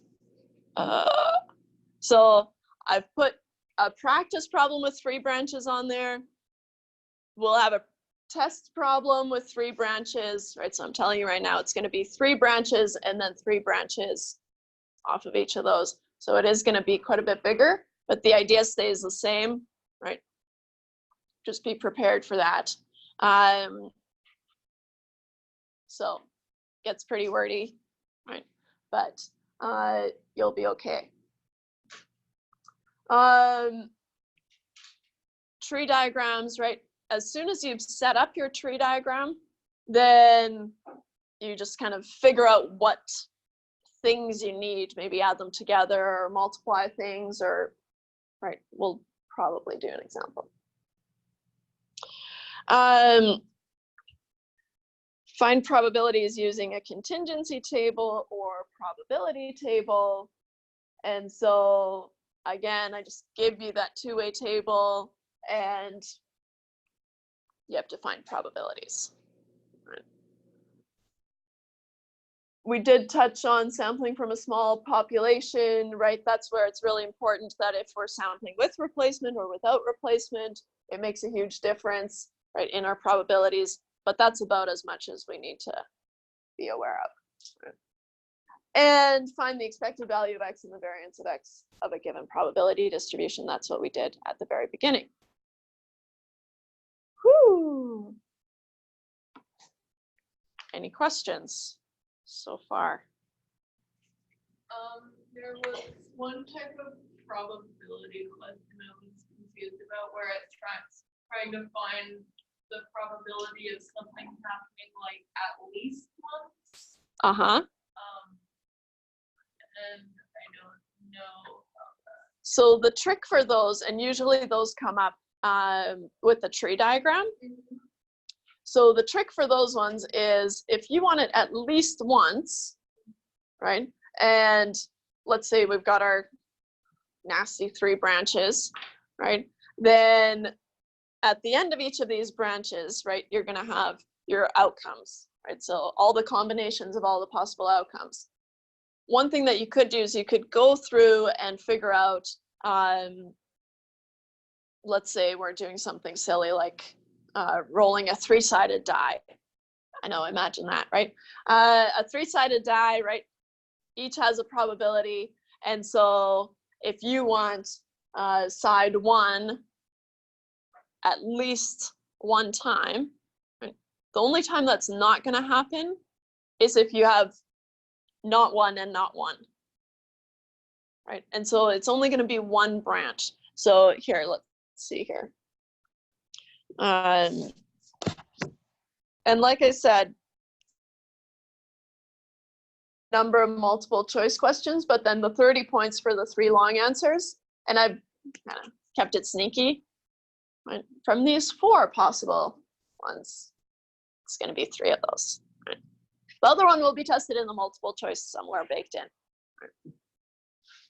So I've put a practice problem with 3 branches on there. We'll have a test problem with 3 branches, right? So I'm telling you right now, it's going to be 3 branches and then 3 branches. off of each of those. So it is going to be quite a bit bigger, but the idea stays the same, right? Just be prepared for that. So gets pretty wordy, right? But you'll be okay. Tree diagrams, right? As soon as you've set up your tree diagram, then you just kind of figure out what things you need, maybe add them together or multiply things, or, right, we'll probably do an example. Find probabilities using a contingency table or probability table. And so again, I just give you that two-way table and you have to find probabilities. Right. We did touch on sampling from a small population, right? That's where it's really important that if we're sampling with replacement or without replacement, it makes a huge difference, right, in our probabilities, but that's about as much as we need to be aware of. Right? And find the expected value of X and the variance of X of a given probability distribution. That's what we did at the very beginning. Whew. Any questions so far? There was one type of probability question I was confused about, where it's trying to find the probability of something happening like at least once. And I don't know about that. So the trick for those, and usually those come up with the tree diagram. Mm-hmm. So the trick for those ones is if you want it at least once, right? And let's say we've got our nasty 3 branches, right? Then at the end of each of these branches, right, you're going to have your outcomes, right? So all the combinations of all the possible outcomes. One thing that you could do is you could go through and figure out, let's say we're doing something silly like rolling a 3-sided die. I know, imagine that, right? A 3-sided die, right? Each has a probability. And so if you want side 1 at least one time, right? The only time that's not going to happen is if you have not 1 and not 1, right? And so it's only going to be one branch. So here, let's see here. And like I said, number of multiple choice questions, but then the 30 points for the 3 long answers. And I've kind of kept it sneaky, right? From these 4 possible ones, it's going to be 3 of those. Right? The other one will be tested in the multiple choice somewhere baked in. Right?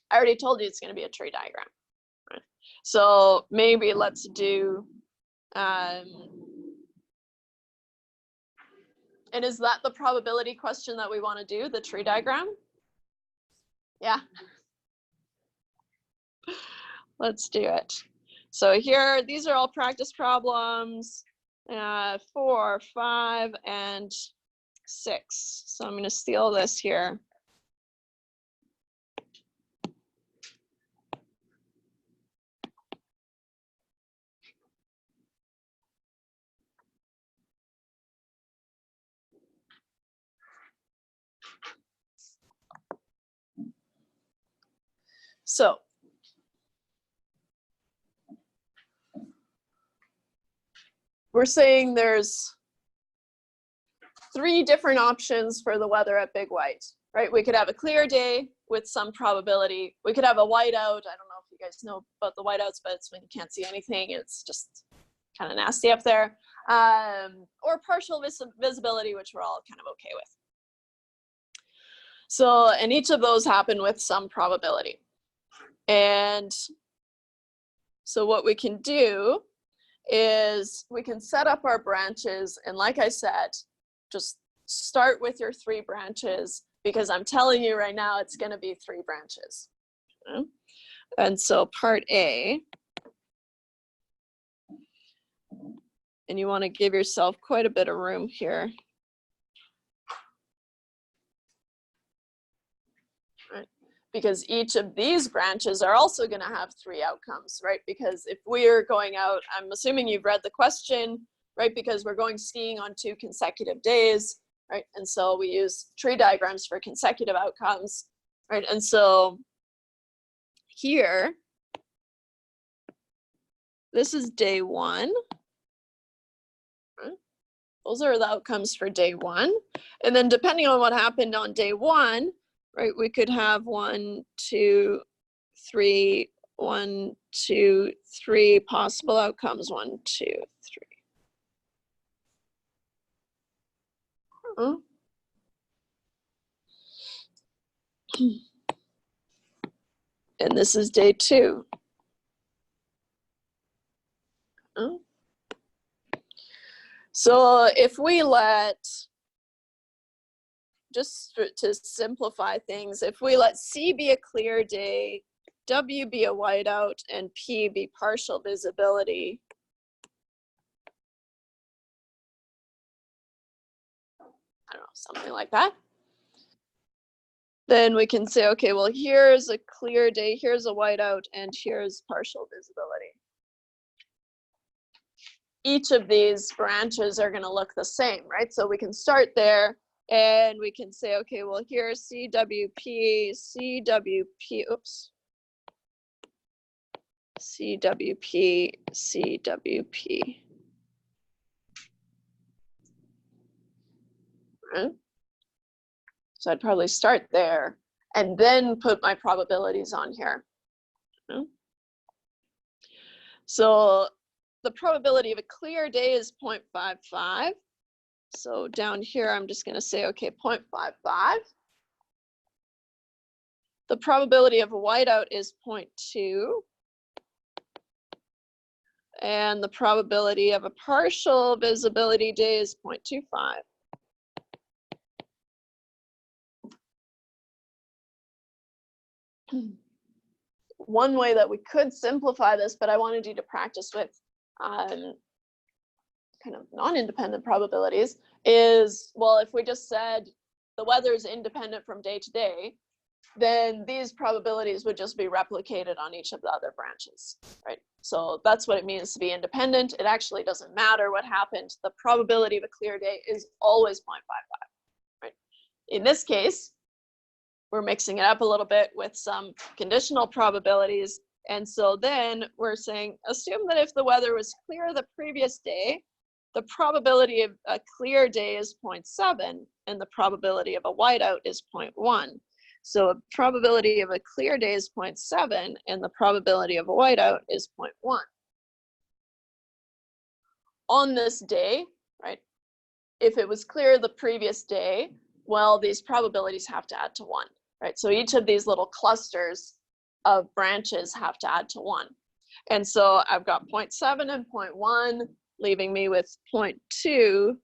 I already told you it's going to be a tree diagram. Right? So maybe let's do, and is that the probability question that we want to do, the tree diagram? Yeah. Let's do it. So here, these are all practice problems, 4, 5, and 6. So I'm going to steal this here. So we're saying there's 3 different options for the weather at Big White, right? We could have a clear day with some probability. We could have a whiteout. I don't know if you guys know about the whiteouts, but it's when you can't see anything. It's just kind of nasty up there. Or partial visibility, which we're all kind of okay with. So, and each of those happen with some probability. And so what we can do is we can set up our branches, and like I said, just start with your 3 branches, because I'm telling you right now it's going to be 3 branches. Okay? And so part A, and you want to give yourself quite a bit of room here. Right? because each of these branches are also going to have 3 outcomes, right? Because if we're going out, I'm assuming you've read the question, right? Because we're going skiing on 2 consecutive days, right? And so we use tree diagrams for consecutive outcomes, right? And so here, this is day 1. Those are the outcomes for day 1. And then depending on what happened on day 1, right, we could have 1, 2, 3, 1, 2, 3 possible outcomes. 1, 2, 3. And this is day 2. So if we let, just to simplify things, if we let C be a clear day, W be a whiteout, and P be partial visibility, I don't know, something like that, then we can say, okay, well, here's a clear day, here's a whiteout, and here's partial visibility. Each of these branches are going to look the same, right? So we can start there and we can say, okay, well, here's CWP, CWP, oops. CWP, CWP. Right? So I'd probably start there and then put my probabilities on here. So the probability of a clear day is 0.55. So down here, I'm just going to say, okay, 0.55. The probability of a whiteout is 0.2. And the probability of a partial visibility day is 0.25. One way that we could simplify this, but I wanted you to practice with kind of non-independent probabilities, is, well, if we just said the weather is independent from day to day, then these probabilities would just be replicated on each of the other branches, right? So that's what it means to be independent. It actually doesn't matter what happened. The probability of a clear day is always 0.55, right? In this case, we're mixing it up a little bit with some conditional probabilities. And so then we're saying, assume that if the weather was clear the previous day, the probability of a clear day is 0.7 and the probability of a whiteout is 0.1. So a probability of a clear day is 0.7 and the probability of a whiteout is 0.1. On this day, right, if it was clear the previous day, well, these probabilities have to add to 1, right? So each of these little clusters of branches have to add to 1. And so I've got 0.7 and 0.1, leaving me with 0.2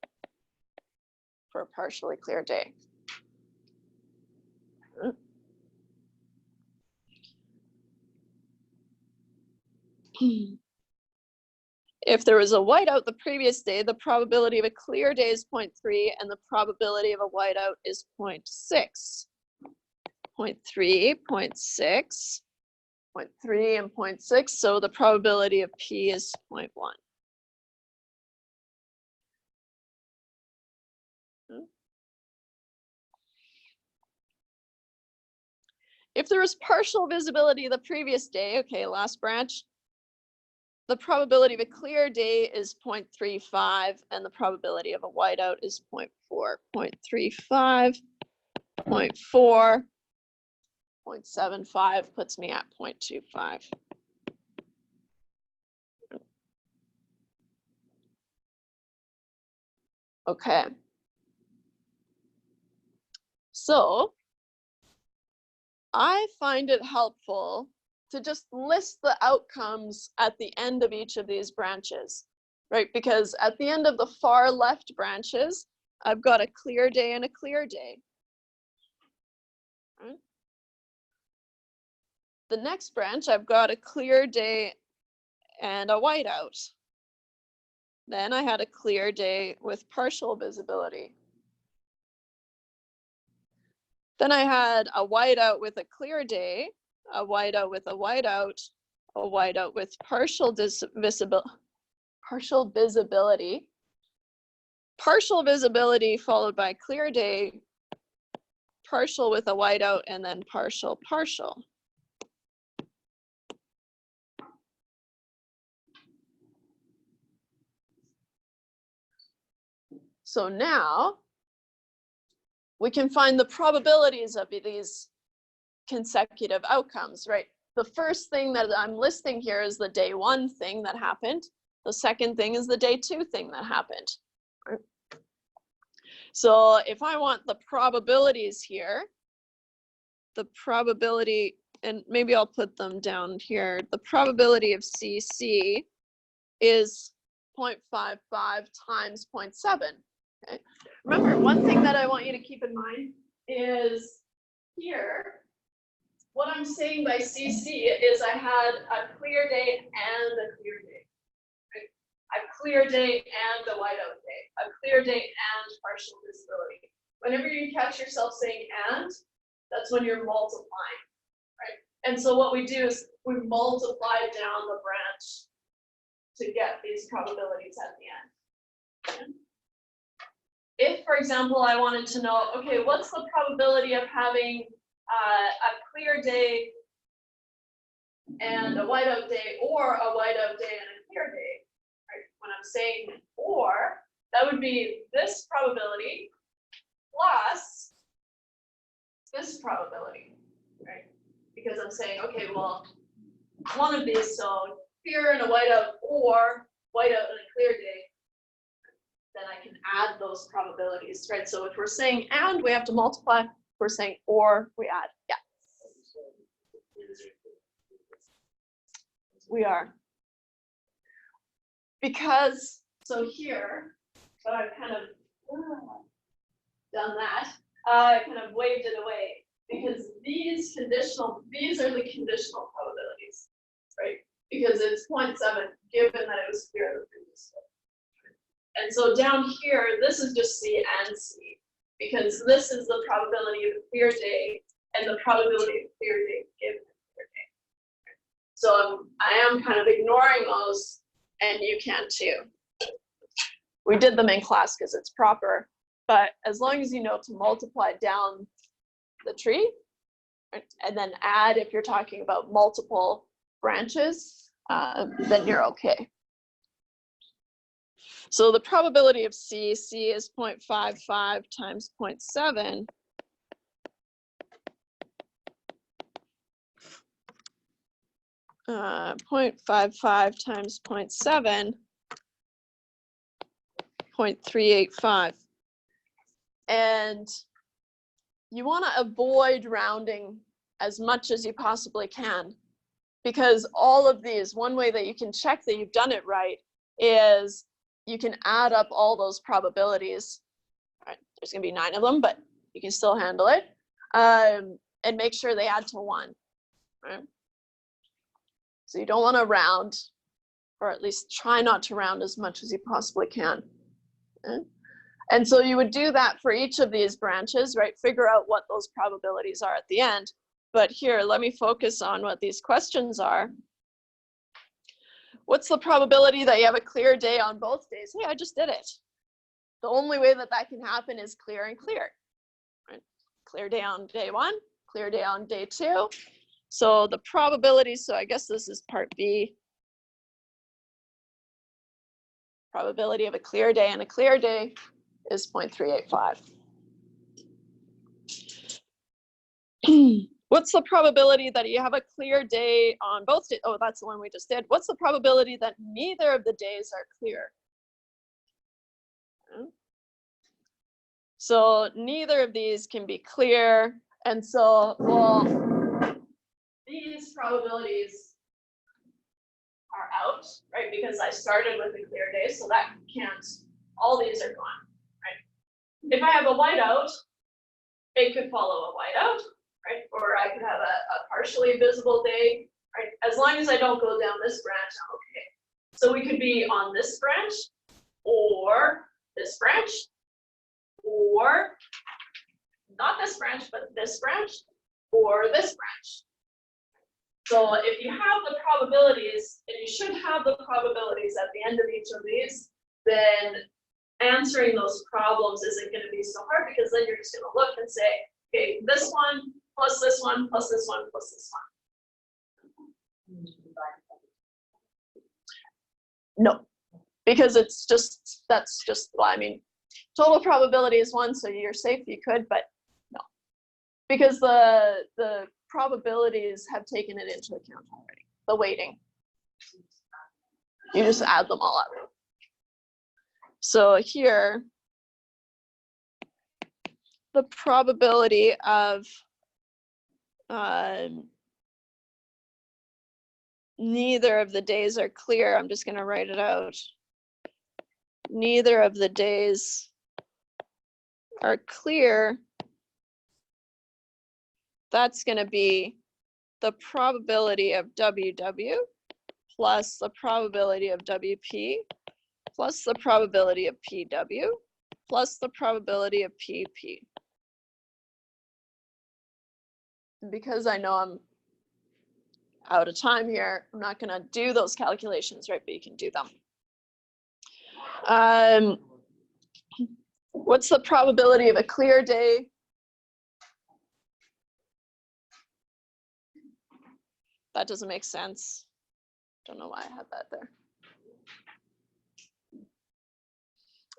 for a partially clear day. If there was a whiteout the previous day, the probability of a clear day is 0.3 and the probability of a whiteout is 0.6. 0.3, 0.6, 0.3, and 0.6. So the probability of P is 0.1. If there was partial visibility the previous day, okay, last branch, the probability of a clear day is 0.35 and the probability of a whiteout is 0.4. 0.35, 0.4, 0.75 puts me at 0.25. Okay. So I find it helpful to just list the outcomes at the end of each of these branches, right? Because at the end of the far left branches, I've got a clear day and a clear day. Right? The next branch, I've got a clear day and a whiteout. Then I had a clear day with partial visibility. Then I had a whiteout with a clear day, a whiteout with a whiteout, a whiteout with partial visibility, partial visibility followed by clear day, partial with a whiteout, and then partial. So now we can find the probabilities of these consecutive outcomes, right? The first thing that I'm listing here is the day 1 thing that happened. The second thing is the day 2 thing that happened. Right? So if I want the probabilities here, the probability, and maybe I'll put them down here, the probability of CC is 0.55 times 0.7. Okay. Remember, one thing that I want you to keep in mind is here, what I'm saying by CC is I had a clear day and a clear day. Right? A clear day and a whiteout day. A clear day and partial visibility. Whenever you catch yourself saying and, that's when you're multiplying, right? And so what we do is we multiply down the branch to get these probabilities at the end. Okay? If, for example, I wanted to know, okay, what's the probability of having a clear day and a whiteout day, or a whiteout day and a clear day, right? When I'm saying or, that would be this probability plus this probability, right? Because I'm saying, okay, well, one of these, so clear and a whiteout, or whiteout and a clear day, then I can add those probabilities, right? So if we're saying and, we have to multiply. If we're saying or, we add. Yeah. We are. Because, so here, but I've kind of done that, kind of waved it away, because these are the conditional probabilities, right? Because it's 0.7, given that it was clear the previous day. And so down here, this is just C and C, because this is the probability of a clear day and the probability of a clear day given a clear day. So I am kind of ignoring those, and you can too. We did them in class because it's proper, but as long as you know to multiply down the tree, right, and then add if you're talking about multiple branches, then you're okay. So the probability of C is 0.55 times 0.7. Uh, 0.55 times 0.7, 0.385. And you want to avoid rounding as much as you possibly can, because all of these, one way that you can check that you've done it right is you can add up all those probabilities. All right, there's going to be 9 of them, but you can still handle it, and make sure they add to 1. Right? So you don't want to round, or at least try not to round as much as you possibly can. Okay? And so you would do that for each of these branches, right? Figure out what those probabilities are at the end. But here, let me focus on what these questions are. What's the probability that you have a clear day on both days? Hey, I just did it. The only way that that can happen is clear and clear. Right? Clear day on day 1, clear day on day 2. So the probability, so I guess this is part B. Probability of a clear day and a clear day is 0.385. What's the probability that you have a clear day on both days? Oh, that's the one we just did. What's the probability that neither of the days are clear? So neither of these can be clear. And so, well, these probabilities are out, right? Because I started with a clear day, so that can't, all these are gone, right? If I have a whiteout, it could follow a whiteout, right? Or I could have a partially visible day, right? As long as I don't go down this branch, I'm okay. So we could be on this branch, or this branch, or not this branch, but this branch or this branch. So if you have the probabilities, and you should have the probabilities at the end of each of these, then answering those problems isn't going to be so hard, because then you're just going to look and say, okay, this one plus this one plus this one plus this one. No, because it's just, that's just, well, I mean, total probability is 1, so you're safe, you could, but no. Because the probabilities have taken it into account already, the weighting. You just add them all up. So here, the probability of neither of the days are clear. I'm just going to write it out. Neither of the days are clear. That's going to be the probability of WW plus the probability of WP plus the probability of PW plus the probability of PP. Because I know I'm out of time here, I'm not going to do those calculations, right? But you can do them. What's the probability of a clear day? That doesn't make sense. Don't know why I had that there.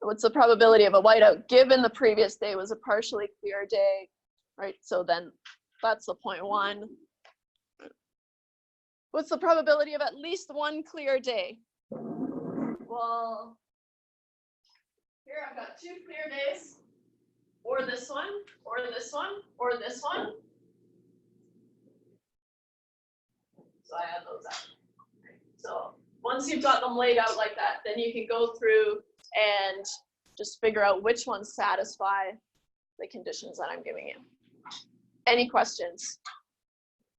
What's the probability of a whiteout given the previous day was a partially clear day, right? So then that's the 0.1. What's the probability of at least one clear day? Well, here I've got 2 clear days, or this one, or this one, or this one. So I add those up. So once you've got them laid out like that, then you can go through and just figure out which ones satisfy the conditions that I'm giving you. Any questions?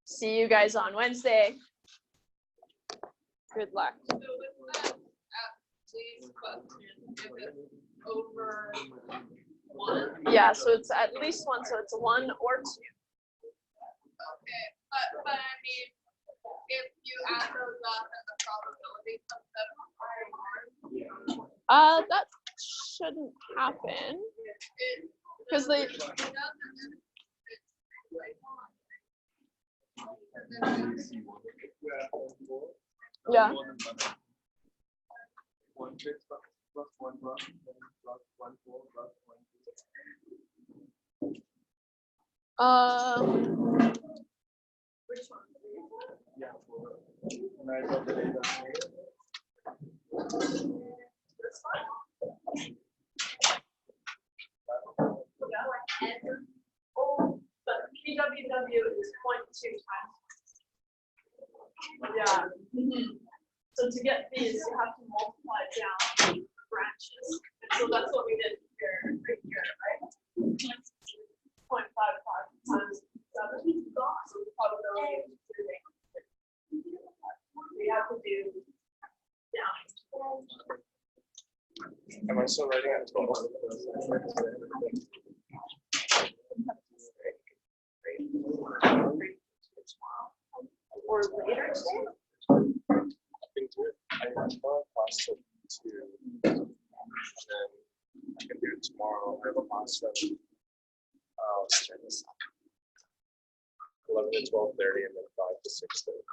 See you guys on Wednesday. Good luck. So with that, please question, if it's over 1. Yeah, so it's at least 1, so it's a 1 or 2. Okay, but I mean, if you add those up and the probability comes up, That shouldn't happen because they. Yeah. Which one? Yeah. This one? Yeah. Oh, but PWW is 0.2 times. Yeah. So to get these, you have to multiply down the branches. And so that's what we did here, right here, right? 0.55 times 7. So the probability of choosing. We have to do down. Am I still writing at 12? Or later today? I can do it. I have a class at 2, and then I can do it tomorrow. I have a class at 11 to 12:30, and then 5 to 6:30.